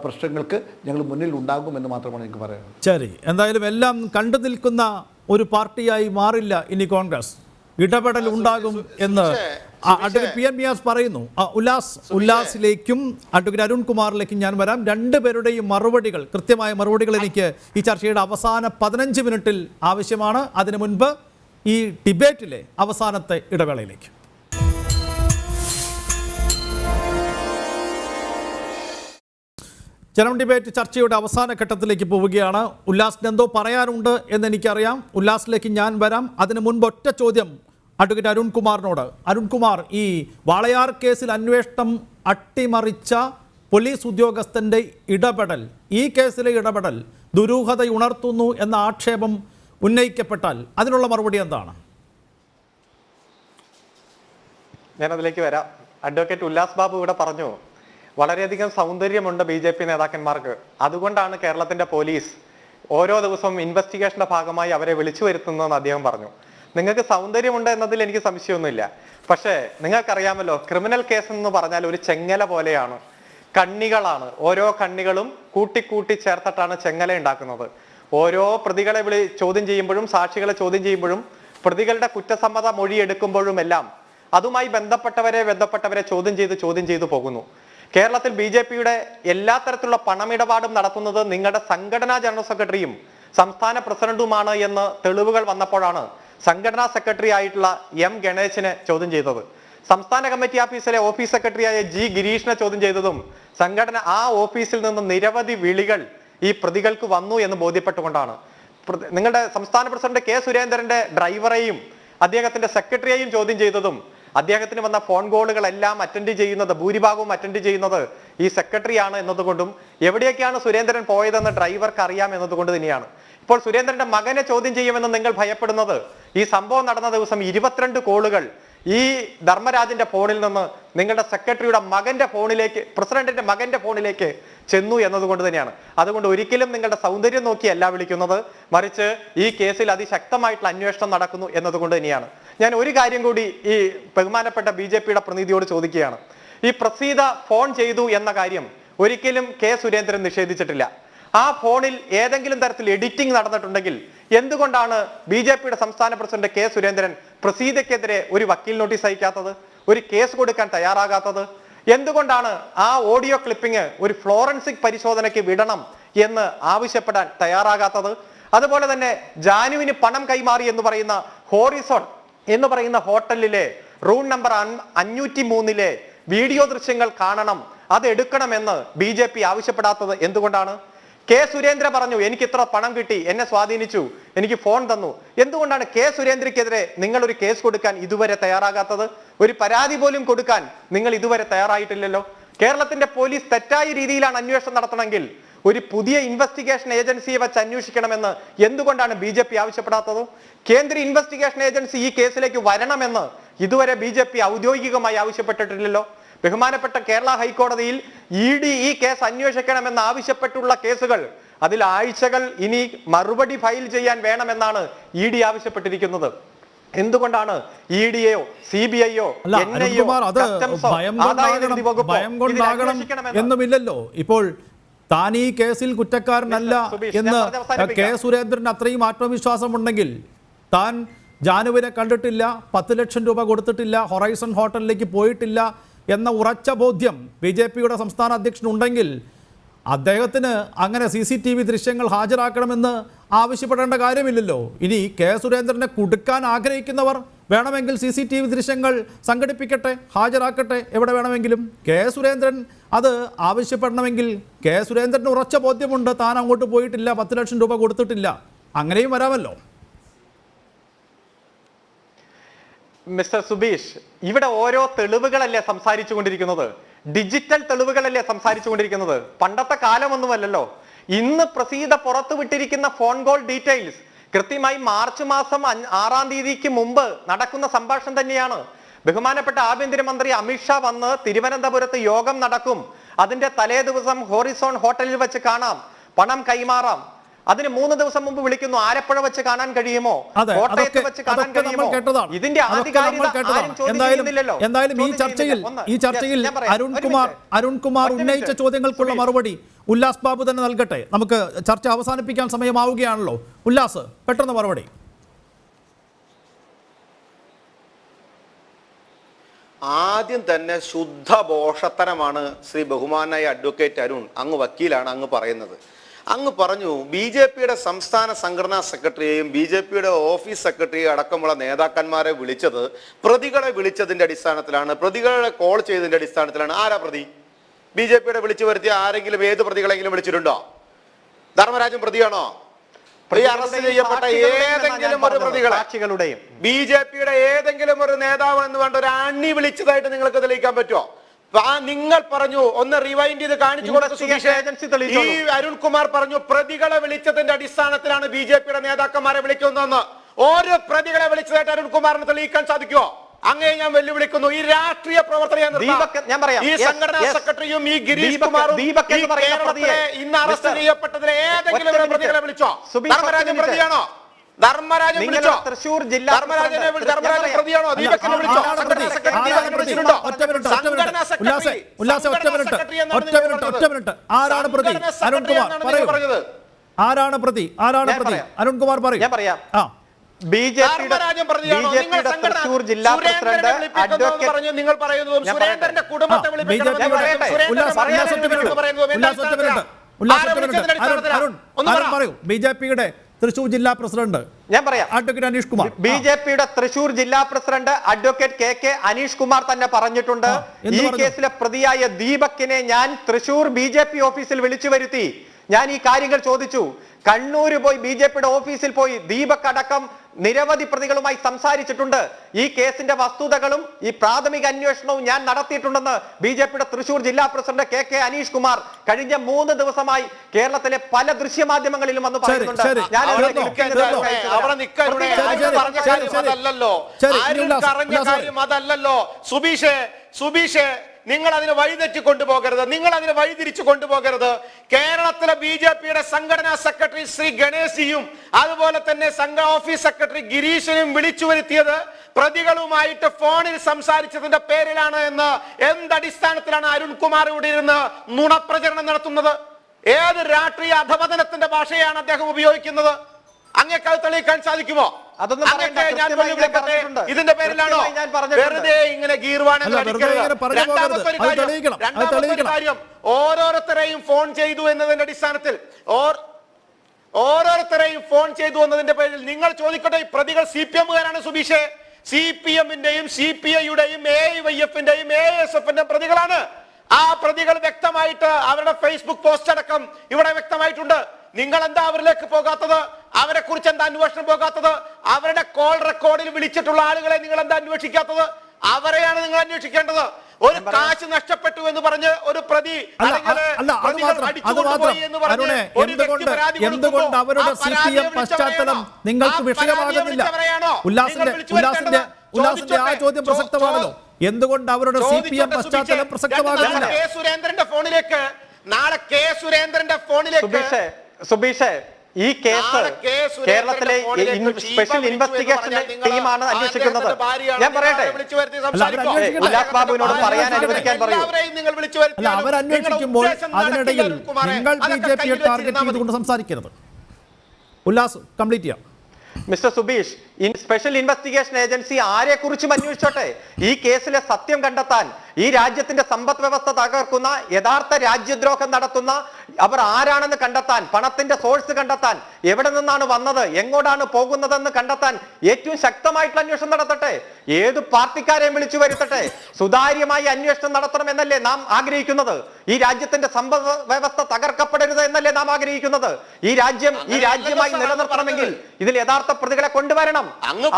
പ്രശ്നങ്ങൾക്ക് ഞങ്ങൾ മുന്നിൽ ഉണ്ടാകുമെന്ന് മാത്രമാണ് എനിക്ക് പറയാനുള്ളത്. ശരി, എന്തായാലും എല്ലാം കണ്ടു നിൽക്കുന്ന ഒരു പാർട്ടിയായി മാറില്ല ഇനി കോൺഗ്രസ്. ഇടപെടൽ ഉണ്ടാകും എന്ന് അഡ്വക്കേറ്റ് PM നിയാസ് പറയുന്നു. ഉല്ലാസിലേക്കും അഡ്വക്കേറ്റ് അരുൺകുമാറിലേക്കും ഞാൻ വരാം. 2 പേരുടെയും മറുപടികൾ, കൃത്യമായ മറുപടികൾ എനിക്ക് ഈ ചർച്ചയുടെ അവസാന 15 മിനിറ്റിൽ ആവശ്യമാണ്. അതിനു മുൻപ് ഈ ഡിബേറ്റിലെ അവസാനത്തെ ഇടവേളയിലേക്ക്. ജനം ഡിബേറ്റ് ചർച്ചയുടെ അവസാന ഘട്ടത്തിലേക്ക് പോവുകയാണ്. ഉല്ലാസിന് എന്തോ പറയാനുണ്ട് എന്നെനിക്കറിയാം. ഉല്ലാസിലേക്ക് ഞാൻ വരാം. അതിനു മുൻപ് ഒറ്റ ചോദ്യം അഡ്വക്കേറ്റ് അരുൺകുമാറിനോട്. അരുൺകുമാർ, ഈ വാളയാർ കേസിൽ അന്വേഷണം അട്ടിമറിച്ച പോലീസ് ഉദ്യോഗസ്ഥൻ്റെ ഇടപെടൽ, ഈ കേസിലെ ഇടപെടൽ ദുരൂഹതയുണർത്തുന്നു എന്ന ആക്ഷേപം ഉന്നയിക്കപ്പെട്ടാൽ അതിനുള്ള മറുപടി എന്താണ്? ഞാനതിലേക്ക് വരാം. അഡ്വക്കേറ്റ് ഉല്ലാസ് ബാബു ഇവിടെ പറഞ്ഞു, വളരെയധികം സൗന്ദര്യമുണ്ട് BJP നേതാക്കന്മാർക്ക്, അതുകൊണ്ടാണ് കേരളത്തിന്റെ പോലീസ് ഓരോ ദിവസവും ഇൻവെസ്റ്റിഗേഷന്റെ ഭാഗമായി അവരെ വിളിച്ചു വരുത്തുന്നതെന്ന് അദ്ദേഹം പറഞ്ഞു. നിങ്ങൾക്ക് സൗന്ദര്യമുണ്ട് എന്നതിൽ എനിക്ക് സംശയമൊന്നുമില്ല. പക്ഷേ നിങ്ങൾക്കറിയാമല്ലോ, ക്രിമിനൽ കേസ് എന്ന് പറഞ്ഞാൽ ഒരു ചെങ്ങല പോലെയാണ്, കണ്ണികളാണ്. ഓരോ കണ്ണികളും കൂട്ടിക്കൂട്ടി ചേർത്തിട്ടാണ് ചെങ്ങല ഉണ്ടാക്കുന്നത്. ഓരോ പ്രതികളെ ചോദ്യം ചെയ്യുമ്പോഴും, സാക്ഷികളെ ചോദ്യം ചെയ്യുമ്പോഴും, പ്രതികളുടെ കുറ്റസമ്മത മൊഴി എടുക്കുമ്പോഴും എല്ലാം അതുമായി ബന്ധപ്പെട്ടവരെ ചോദ്യം ചെയ്ത് പോകുന്നു. കേരളത്തിൽ BJP-യുടെ എല്ലാ തരത്തിലുള്ള പണമിടപാടും നടത്തുന്നത് നിങ്ങളുടെ സംഘടനാ ജനറൽ സെക്രട്ടറിയും സംസ്ഥാന പ്രസിഡന്റുമാണ് എന്ന് തെളിവുകൾ വന്നപ്പോഴാണ് സംഘടനാ സെക്രട്ടറി ആയിട്ടുള്ള M ഗണേശിനെ ചോദ്യം ചെയ്തത്. സംസ്ഥാന കമ്മിറ്റി ഓഫീസിലെ ഓഫീസ് സെക്രട്ടറിയായ G ഗിരീഷിനെ ചോദ്യം ചെയ്തതും ആ ഓഫീസിൽ നിന്ന് നിരവധി വിളികൾ ഈ പ്രതികൾക്ക് വന്നു എന്ന് ബോധ്യപ്പെട്ടുകൊണ്ടാണ്. നിങ്ങളുടെ സംസ്ഥാന പ്രസിഡന്റ് K സുരേന്ദ്രന്റെ ഡ്രൈവറെയും അദ്ദേഹത്തിന്റെ സെക്രട്ടറിയെയും ചോദ്യം ചെയ്തതും അദ്ദേഹത്തിന് വന്ന ഫോൺ കോളുകളെല്ലാം ഭൂരിഭാഗവും അറ്റൻഡ് ചെയ്യുന്നത് ഈ സെക്രട്ടറിയാണ് എന്നതുകൊണ്ടും എവിടേക്കാണ് സുരേന്ദ്രൻ പോയതെന്ന് ഡ്രൈവർക്ക് അറിയാം എന്നതുകൊണ്ട് തന്നെയാണ്. ഇപ്പോൾ സുരേന്ദ്രന്റെ മകനെ ചോദ്യം ചെയ്യുമെന്ന് നിങ്ങൾ ഭയപ്പെടുന്നത്, ഈ സംഭവം നടന്ന ദിവസം 22 കോളുകൾ ഈ ധർമ്മരാജന്റെ ഫോണിൽ നിന്ന് നിങ്ങളുടെ സെക്രട്ടറിയുടെ മകന്റെ ഫോണിലേക്ക്, പ്രസിഡന്റിന്റെ മകന്റെ ഫോണിലേക്ക് ചെന്നു എന്നതുകൊണ്ട് തന്നെയാണ്. അതുകൊണ്ട് ഒരിക്കലും നിങ്ങളുടെ സൗന്ദര്യം നോക്കിയല്ല വിളിക്കുന്നത്, മറിച്ച് ഈ കേസിൽ അതിശക്തമായിട്ടുള്ള അന്വേഷണം നടക്കുന്നു എന്നതുകൊണ്ട് തന്നെയാണ്. ഞാൻ ഒരു കാര്യം കൂടി ഈ ബഹുമാനപ്പെട്ട BJP-യുടെ പ്രതിനിധിയോട് ചോദിക്കുകയാണ്. ഈ പ്രസീത ഫോൺ ചെയ്തു എന്ന കാര്യം ഒരിക്കലും K സുരേന്ദ്രൻ നിഷേധിച്ചിട്ടില്ല. ആ ഫോണിൽ ഏതെങ്കിലും തരത്തിൽ എഡിറ്റിംഗ് നടന്നിട്ടുണ്ടെങ്കിൽ എന്തുകൊണ്ടാണ് BJP-യുടെ സംസ്ഥാന പ്രസിഡന്റ് K സുരേന്ദ്രൻ പ്രസീതയ്ക്കെതിരെ ഒരു വക്കീൽ നോട്ടീസ് അയക്കാത്തത്, ഒരു കേസ് കൊടുക്കാൻ തയ്യാറാകാത്തത്? എന്തുകൊണ്ടാണ് ആ ഓഡിയോ ക്ലിപ്പിംഗ് ഒരു ഫോറൻസിക് പരിശോധനയ്ക്ക് വിടണം എന്ന് ആവശ്യപ്പെടാൻ തയ്യാറാകാത്തത്? അതുപോലെ തന്നെ ജാനുവിന് പണം കൈമാറി എന്ന് പറയുന്ന ഹോറിസോൺ എന്ന് പറയുന്ന ഹോട്ടലിലെ റൂം നമ്പർ 503 വീഡിയോ ദൃശ്യങ്ങൾ കാണണം, അത് എടുക്കണമെന്ന് BJP ആവശ്യപ്പെടാത്തത് എന്തുകൊണ്ടാണ്? K സുരേന്ദ്ര പറഞ്ഞു, എനിക്ക് ഇത്ര പണം കിട്ടി, എന്നെ സ്വാധീനിച്ചു, എനിക്ക് ഫോൺ തന്നു. എന്തുകൊണ്ടാണ് K സുരേന്ദ്രയ്ക്കെതിരെ നിങ്ങൾ ഒരു കേസ് കൊടുക്കാൻ ഇതുവരെ തയ്യാറാകാത്തത്? ഒരു പരാതി പോലും കൊടുക്കാൻ നിങ്ങൾ ഇതുവരെ തയ്യാറായിട്ടില്ലല്ലോ. കേരളത്തിന്റെ പോലീസ് തെറ്റായ രീതിയിലാണ് അന്വേഷണം നടത്തണമെങ്കിൽ ഒരു പുതിയ ഇൻവെസ്റ്റിഗേഷൻ ഏജൻസിയെ വെച്ച് അന്വേഷിക്കണമെന്ന് എന്തുകൊണ്ടാണ് BJP ആവശ്യപ്പെടാത്തത്? കേന്ദ്ര ഇൻവെസ്റ്റിഗേഷൻ ഏജൻസി ഈ കേസിലേക്ക് വരണമെന്ന് ഇതുവരെ BJP ഔദ്യോഗികമായി ആവശ്യപ്പെട്ടിട്ടില്ലല്ലോ. ബഹുമാനപ്പെട്ട കേരള ഹൈക്കോടതിയിൽ ED ഈ കേസ് അന്വേഷിക്കണമെന്ന് ആവശ്യപ്പെട്ടുള്ള കേസുകൾ അതിൽ ആഴ്ചകൾ ഇനി മറുപടി ഫയൽ ചെയ്യാൻ വേണമെന്നാണ് ED ആവശ്യപ്പെട്ടിരിക്കുന്നത്. എന്തുകൊണ്ടാണ് EDയോ CBIയോ NIO എന്നുമില്ലല്ലോ? ഇപ്പോൾ താൻ ഈ കേസിൽ കുറ്റക്കാരനല്ല എന്ന് കെ സുരേന്ദ്രൻ അത്രയും ആത്മവിശ്വാസമുണ്ടെങ്കിൽ താൻ ജാനുവിനെ കണ്ടിട്ടില്ല, 10 ലക്ഷം രൂപ കൊടുത്തിട്ടില്ല, ഹൊറൈസൺ ഹോട്ടലിലേക്ക് പോയിട്ടില്ല എന്ന ഉറച്ച ബോധ്യം BJPയുടെ സംസ്ഥാന അധ്യക്ഷനുണ്ടെങ്കിൽ അദ്ദേഹത്തിന് അങ്ങനെ CCTV ദൃശ്യങ്ങൾ ഹാജരാക്കണമെന്ന് ആവശ്യപ്പെടേണ്ട കാര്യമില്ലല്ലോ. ഇനി കെ സുരേന്ദ്രനെ കുടുക്കാൻ ആഗ്രഹിക്കുന്നവർ വേണമെങ്കിൽ CCTV ദൃശ്യങ്ങൾ സംഘടിപ്പിക്കട്ടെ, ഹാജരാക്കട്ടെ, എവിടെ വേണമെങ്കിലും. കെ സുരേന്ദ്രൻ അത് ആവശ്യപ്പെടണമെങ്കിൽ കെ സുരേന്ദ്രന് ഉറച്ച ബോധ്യമുണ്ട്, താൻ അങ്ങോട്ട് പോയിട്ടില്ല, 10 ലക്ഷം രൂപ കൊടുത്തിട്ടില്ല. അങ്ങനെയും വരാമല്ലോ. മിസ്റ്റർ സുബീഷ്, ഇവിടെ ഓരോ തെളിവുകളല്ലേ സംസാരിച്ചു കൊണ്ടിരിക്കുന്നത്, ഡിജിറ്റൽ തെളിവുകളല്ലേ സംസാരിച്ചു കൊണ്ടിരിക്കുന്നത്. പണ്ടത്തെ കാലമൊന്നുമല്ലല്ലോ. ഇന്ന് പ്രസീത പുറത്തുവിട്ടിരിക്കുന്ന ഫോൺ കോൾ ഡീറ്റെയിൽസ് കൃത്യമായി മാർച്ച് മാസം 6-ാം തീയതിക്ക് മുമ്പ് നടക്കുന്ന സംഭാഷണം തന്നെയാണ്. ബഹുമാനപ്പെട്ട ആഭ്യന്തരമന്ത്രി അമിത്ഷാ വന്ന് തിരുവനന്തപുരത്ത് യോഗം നടക്കും, അതിന്റെ തലേ ദിവസം ഹോറിസോൺ ഹോട്ടലിൽ വെച്ച് കാണാം, പണം കൈമാറാം. അതിന് 3 ദിവസം മുമ്പ് വിളിക്കുന്നു, ആലപ്പുഴ വെച്ച് കാണാൻ കഴിയുമോ, കോട്ടയത്ത് വെച്ച് കാണാൻ കഴിയുമോ? ഇതിന്റെ എന്തായാലും ഈ ചർച്ചയിൽ അരുൺകുമാർ ഉന്നയിച്ച ചോദ്യങ്ങൾക്കുള്ള മറുപടി ഉല്ലാസ് ബാബു തന്നെ നൽകട്ടെ. നമുക്ക് ചർച്ച അവസാനിപ്പിക്കാൻ സമയമാവുകയാണല്ലോ. ഉല്ലാസ്, പെട്ടെന്ന് മറുപടി. ആദ്യം തന്നെ ശുദ്ധ ബോഷത്തരമാണ് ശ്രീ ബഹുമാനായ അഡ്വക്കേറ്റ് അരുൺ, അങ്ങ് വക്കീലാണ്, അങ്ങ് പറയുന്നത്. അങ്ങ് പറഞ്ഞു BJPയുടെ സംസ്ഥാന സംഘടനാ സെക്രട്ടറിയെയും BJPയുടെ ഓഫീസ് സെക്രട്ടറിയെയും അടക്കമുള്ള നേതാക്കന്മാരെ വിളിച്ചത് പ്രതികളെ വിളിച്ചതിന്റെ അടിസ്ഥാനത്തിലാണ്, പ്രതികളെ കോൾ ചെയ്തതിന്റെ അടിസ്ഥാനത്തിലാണ്. ആരാ പ്രതി? BJPയുടെ വിളിച്ചു വരുത്തിയ ആരെങ്കിലും ഏത് പ്രതികളെങ്കിലും വിളിച്ചിട്ടുണ്ടോ? ധർമ്മരാജൻ പ്രതിയാണോ? അറസ്റ്റ് ചെയ്യപ്പെട്ട ഏതെങ്കിലും ഒരു പ്രതികളെ BJPയുടെ ഏതെങ്കിലും ഒരു നേതാവ് എന്ന് വേണ്ട ഒരു അണി വിളിച്ചതായിട്ട് നിങ്ങൾക്ക് തെളിയിക്കാൻ പറ്റുമോ? നിങ്ങൾ പറഞ്ഞു, ഒന്ന് റിവൈൻഡ് ചെയ്ത് കാണിച്ചു കൊടുത്തു. ഈ അരുൺകുമാർ പറഞ്ഞു പ്രതികളെ വിളിച്ചതിന്റെ അടിസ്ഥാനത്തിലാണ് BJPയുടെ നേതാക്കന്മാരെ വിളിക്കുന്നതെന്ന്. ഓരോ പ്രതികളെ വിളിച്ചതായിട്ട് അരുൺകുമാറിന് തെളിയിക്കാൻ സാധിക്കുമോ? അങ്ങനെ ഞാൻ വെല്ലുവിളിക്കുന്നു. ഈ രാഷ്ട്രീയ പ്രവർത്തനം ഈ സംഘടനാ സെക്രട്ടറിയും ഈ ഗിരീഷ് കുമാറും ഇന്ന് അറസ്റ്റ് ചെയ്യപ്പെട്ടതിലെ ഏതെങ്കിലും ഒരു പ്രതികളെ വിളിച്ചോ? ധർമ്മരാജൻ പ്രതിയാണോ? ധർമ്മരാജൻ വിളിച്ചോ? തൃശൂർ ജില്ലാ ധർമ്മരാജൻ പ്രതിയാണോ? ദീപകിനെ വിളിച്ചോ? ആരാണ് പ്രതി? അരുൺകുമാർ പറയും. ഞാൻ പറയാം. തൃശൂർ ജില്ലാ പ്രസിഡന്റ് അഡ്വക്കേറ്റ് നിങ്ങൾ പറയുന്നതും സുരേന്ദ്രന്റെ കുടുംബത്തെ BJPയുടെ തൃശൂർ ജില്ലാ പ്രസിഡന്റ് ഞാൻ പറയാം അഡ്വക്കേറ്റ് അനീഷ് കുമാർ. BJPയുടെ തൃശൂർ ജില്ലാ president advocate KK Aneesh Kumar തന്നെ പറഞ്ഞിട്ടുണ്ട്, ഈ കേസിലെ പ്രതിയായ ദീപകിനെ ഞാൻ തൃശൂർ BJP ഓഫീസിൽ വിളിച്ചു വരുത്തി. ഞാൻ ഈ കാര്യങ്ങൾ ചോദിച്ചു. കണ്ണൂര് പോയി BJPയുടെ ഓഫീസിൽ പോയി ദീപക് അടക്കം നിരവധി പ്രതികളുമായി സംസാരിച്ചിട്ടുണ്ട്. ഈ കേസിന്റെ വസ്തുതകളും ഈ പ്രാഥമിക അന്വേഷണവും ഞാൻ നടത്തിയിട്ടുണ്ടെന്ന് BJPയുടെ തൃശൂർ ജില്ലാ പ്രസിഡന്റ് KK അനീഷ് കുമാർ കഴിഞ്ഞ 3 ദിവസമായി കേരളത്തിലെ പല ദൃശ്യമാധ്യമങ്ങളിലും വന്ന് പറയുന്നുണ്ട്. അതല്ലല്ലോ സുബീഷ്, നിങ്ങൾ അതിനെ വഴിതെറ്റി കൊണ്ടുപോകരുത്, നിങ്ങൾ അതിനെ വഴിതിരിച്ചു കൊണ്ടുപോകരുത്. കേരളത്തിലെ BJPയുടെ സംഘടനാ സെക്രട്ടറി ശ്രീ ഗണേശിയും അതുപോലെ തന്നെ സംഘ ഓഫീസ് സെക്രട്ടറി ഗിരീഷിനും വിളിച്ചു വരുത്തിയത് പ്രതികളുമായിട്ട് ഫോണിൽ സംസാരിച്ചതിന്റെ പേരിലാണ് എന്ന് എന്തടിസ്ഥാനത്തിലാണ് അരുൺകുമാർ ഇവിടെ ഇരുന്ന് നുണപ്രചരണം നടത്തുന്നത്? ഏത് രാഷ്ട്രീയ അധപതനത്തിന്റെ ഭാഷയാണ് അദ്ദേഹം ഉപയോഗിക്കുന്നത്? അങ്ങേക്ക് അത് തെളിയിക്കാൻ സാധിക്കുമോ? ഇതിന്റെ പേരിലാണോ വെറുതെ ഇങ്ങനെ രണ്ടാമത്തെ കാര്യം, ഓരോരുത്തരെയും ഫോൺ ചെയ്തു എന്നതിന്റെ അടിസ്ഥാനത്തിൽ എന്നതിന്റെ പേരിൽ നിങ്ങൾ ചോദിക്കട്ടെ, പ്രതികൾ CPM-കാരാണ് സുബീഷേ. CPM-ന്റെയും CPI-യുടെയും AIYF-ന്റെയും ASF-ന്റെയും പ്രതികളാണ്. ആ പ്രതികൾ വ്യക്തമായിട്ട് അവരുടെ ഫേസ്ബുക്ക് പോസ്റ്റ് അടക്കം ഇവിടെ വ്യക്തമായിട്ടുണ്ട്. നിങ്ങൾ എന്താ അവരിലേക്ക് പോകാത്തത്? അവരെ കുറിച്ച് എന്താ അന്വേഷണം പോകാത്തത്? അവരുടെ കോൾ റെക്കോർഡിൽ വിളിച്ചിട്ടുള്ള ആളുകളെ നിങ്ങൾ എന്താ അന്വേഷിക്കാത്തത്? അവരെയാണ് നിങ്ങൾ അന്വേഷിക്കേണ്ടത്. ഒരു കാശ് നഷ്ടപ്പെട്ടു എന്ന് പറഞ്ഞ് ഒരു പ്രതി എന്തുകൊണ്ട് അവരുടെ CPM പശ്ചാത്തലം നിങ്ങൾക്ക് വിഷയമാകുന്നില്ല? ഉല്ലാസിന്റെ ആ ചോദ്യം പ്രസക്തമാണല്ലോ. എന്തുകൊണ്ട് അവരുടെ CPM പശ്ചാത്തലം പ്രസക്തമാകുന്നില്ല? നാളെ കെ സുരേന്ദ്രന്റെ ഫോണിലേക്ക് സുബീഷേ, ഈ കേസ് കേരളത്തിലെ സ്പെഷ്യൽ ഇൻവെസ്റ്റിഗേഷൻ ടീമാണ് അന്വേഷിക്കുന്നത്. ഞാൻ പറയട്ടെ, ഉല്ലാസ് ബാബുവിനോട് പറയാൻ അനുവദിക്കാൻ പറയൂ. അവരന്വേഷിക്കുമ്പോൾ അതിനിടയിൽ നിങ്ങൾ BJP ടാർഗറ്റ് ചെയ്തുകൊണ്ട് സംസാരിക്കരുത്. ഉല്ലാസ് കംപ്ലീറ്റ് ചെയ്യാം. Mister Subeesh, special investigation agency ആരെ കുറിച്ചും അന്വേഷിച്ചോട്ടെ. ഈ കേസിലെ സത്യം കണ്ടെത്താൻ, ഈ രാജ്യത്തിന്റെ സമ്പദ് വ്യവസ്ഥ തകർക്കുന്ന, യഥാർത്ഥ രാജ്യദ്രോഹം നടത്തുന്ന അവർ ആരാണെന്ന് കണ്ടെത്താൻ, പണത്തിന്റെ സോഴ്സ് കണ്ടെത്താൻ, എവിടെ നിന്നാണ് വന്നത്, എങ്ങോട്ടാണ് പോകുന്നതെന്ന് കണ്ടെത്താൻ ഏറ്റവും ശക്തമായിട്ടുള്ള അന്വേഷണം നടത്തട്ടെ. ഏത് പാർട്ടിക്കാരെയും വിളിച്ചു വരുത്തട്ടെ. സുതാര്യമായി അന്വേഷണം നടത്തണം എന്നല്ലേ നാം ആഗ്രഹിക്കുന്നത്? ഈ രാജ്യത്തിന്റെ സമ്പദ് വ്യവസ്ഥ തകർക്കപ്പെടരുത് എന്നല്ലേ നാം ആഗ്രഹിക്കുന്നത്? ഈ രാജ്യമായി നിലനിർത്തണമെങ്കിൽ ഇതിൽ യഥാർത്ഥ പ്രതികളെ കൊണ്ടുവരണം.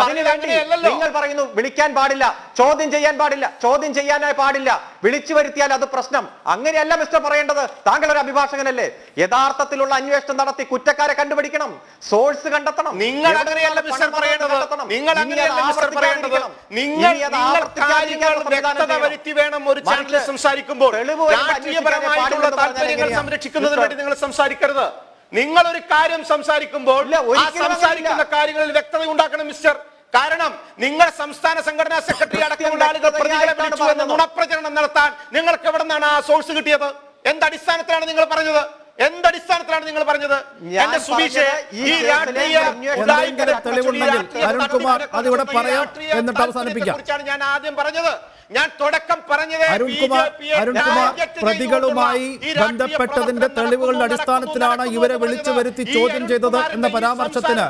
അതിനുവേണ്ടി നിങ്ങൾ പറയുന്നു വിളിക്കാൻ പാടില്ല, ചോദ്യം ചെയ്യാൻ പാടില്ല. ചോദ്യം ചെയ്യാനായി പാടില്ല, വിളിച്ചു വരുത്തിയാൽ അത് പ്രശ്നം. അങ്ങനെയല്ല മിസ്റ്റർ പറയേണ്ടത്. താങ്കൾ ഒരു അഭിഭാഷകനല്ലേ? യഥാർത്ഥത്തിലുള്ള അന്വേഷണം നടത്തി കുറ്റക്കാരെ കണ്ടുപിടിക്കണം, സോഴ്സ് കണ്ടെത്തണം. നിങ്ങൾ അങ്ങനെയല്ല മിസ്റ്റർ പറയേണ്ടത്. നിങ്ങൾ അങ്ങനെയല്ല മിസ്റ്റർ പറയേണ്ടത്. നിങ്ങൾ കാര്യങ്ങൾ വ്യക്തത വരുത്തി വേണം ഒരു ചാനലിൽ സംസാരിക്കുമ്പോൾ. രാഷ്ട്രീയപരമായിട്ടുള്ള താല്പര്യങ്ങൾ സംരക്ഷിക്കുന്നതിന് വേണ്ടി നിങ്ങൾ സംസാരിക്കരുത്. നിങ്ങൾ ഒരു കാര്യം സംസാരിക്കുമ്പോൾ ആ സംസാരിക്കുന്ന കാര്യങ്ങളിൽ വ്യക്തത ഉണ്ടാക്കണം മിസ്റ്റർ. കാരണം നിങ്ങൾ സംസ്ഥാന സംഘടനാ സെക്രട്ടറി അടക്കമുള്ള ആളുകൾ പ്രതികളെ വിളിച്ചു എന്ന് നുണപ്രചരണം നടത്താൻ നിങ്ങൾക്ക് എവിടെ നിന്നാണ് ആ സോഴ്സ് കിട്ടിയത്? എന്തടിസ്ഥാനത്തിലാണ് നിങ്ങൾ പറഞ്ഞത്? എന്തടിസ്ഥാനത്തിലാണ് നിങ്ങൾ പറഞ്ഞത്? എന്റെ സുബീഷേ, ഈ അരുൺകുമാർ അതിവിടെ പറയാം, എന്നിട്ട് അവസാനിപ്പിക്കാം. ഞാൻ ആദ്യം പറഞ്ഞത്, ഞാൻ തുടക്കം പറഞ്ഞത് അരുൺകുമാർ പ്രതികളുമായി ബന്ധപ്പെട്ടതിന്റെ തെളിവുകളുടെ അടിസ്ഥാനത്തിലാണ് ഇവരെ വിളിച്ചു വരുത്തി ചോദ്യം ചെയ്തത് എന്ന പരാമർശത്തിന്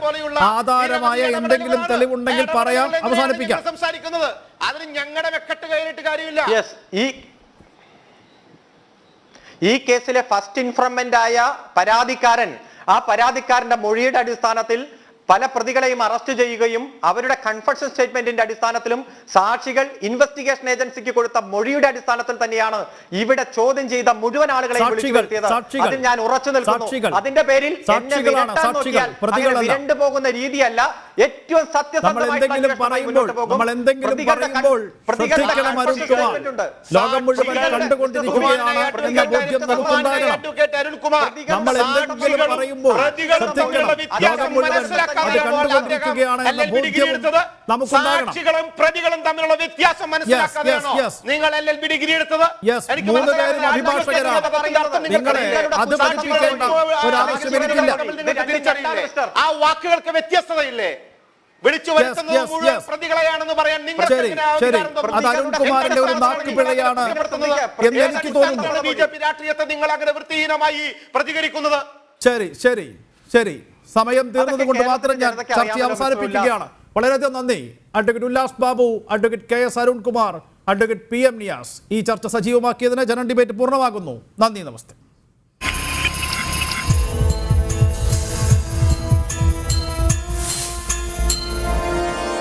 ആധാരമായ എന്തെങ്കിലും തെളിവുണ്ടെങ്കിൽ പറയാം, അവസാനിപ്പിക്കാം. സംസാരിക്കുന്നത് അതിന് ഞങ്ങളുടെ വെക്കട്ട് കയറിയിട്ട് കാര്യമില്ല. ഈ കേസിലെ ഫസ്റ്റ് ഇൻഫർമന്റ് ആയ പരാതിക്കാരൻ, ആ പരാതിക്കാരന്റെ മൊഴിയുടെ അടിസ്ഥാനത്തിൽ പല പ്രതികളെയും അറസ്റ്റ് ചെയ്യുകയും അവരുടെ കൺഫെഷൻ സ്റ്റേറ്റ്മെന്റിന്റെ അടിസ്ഥാനത്തിലും സാക്ഷികൾ ഇൻവെസ്റ്റിഗേഷൻ ഏജൻസിക്ക് കൊടുത്ത മൊഴിയുടെ അടിസ്ഥാനത്തിൽ തന്നെയാണ് ഇവിടെ ചോദ്യം ചെയ്ത മുഴുവൻ ആളുകളെയും വിളിച്ചു വരുത്തിയത്. അതിൽ ഞാൻ ഉറച്ചു നിൽക്കുന്നു. അതിന്റെ പേരിൽ വിരണ്ടു പോകുന്ന രീതിയല്ല, ഏറ്റവും സത്യസന്ധമായിട്ടുള്ള ലോകം മുഴുവൻ കണ്ടുകൊണ്ടിരിക്കുകയാണ് എന്ന ബോധ്യം നമുക്കുണ്ടാകണം. നമ്മൾ എന്തെങ്കിലും പറയുമ്പോൾ ലോകം മുഴുവൻ അത് കണ്ടുകൊണ്ടിരിക്കുകയാണ് എന്ന ബോധ്യം നമുക്കുണ്ടാകണം. സാക്ഷികളും പ്രതികളും തമ്മിലുള്ള വ്യത്യാസം മനസ്സിലാക്കാതെയാണോ നിങ്ങൾ LLB ഡിഗ്രി എടുത്തത്? മൂന്ന് പേരും അഭിഭാഷകരാണ്. നിങ്ങളെ അത് പഠിപ്പിക്കേണ്ട ഒരാവശ്യം എനിക്കില്ല. ആ വാക്കുകൾക്ക് വ്യത്യസ്തതയില്ലേ? വിളിച്ചു വരുത്തുന്നത് മുഴുവൻ പ്രതികളെയാണെന്ന് പറയാൻ ശരി, അത് അരുൺകുമാറിന്റെ ഒരു നാക്കുപിഴയാണ് എന്ന് എനിക്ക് തോന്നുന്നു. BJP രാഷ്ട്രീയത്തെ നിങ്ങൾ അങ്ങനെ വൃത്തിഹീനമായി പ്രതികരിക്കുന്നത്. ശരി സമയം തീർന്നത് കൊണ്ട് മാത്രം ഞാൻ ചർച്ച അവസാനിപ്പിക്കുകയാണ്. വളരെയധികം നന്ദി advocate Ullas Babu, advocate KS Arunkumar, advocate PM Niyas. ഈ ചർച്ച സജീവമാക്കിയതിന് ജനറൽ ഡിബേറ്റ് പൂർണ്ണമാകുന്നു. നന്ദി, നമസ്തേ.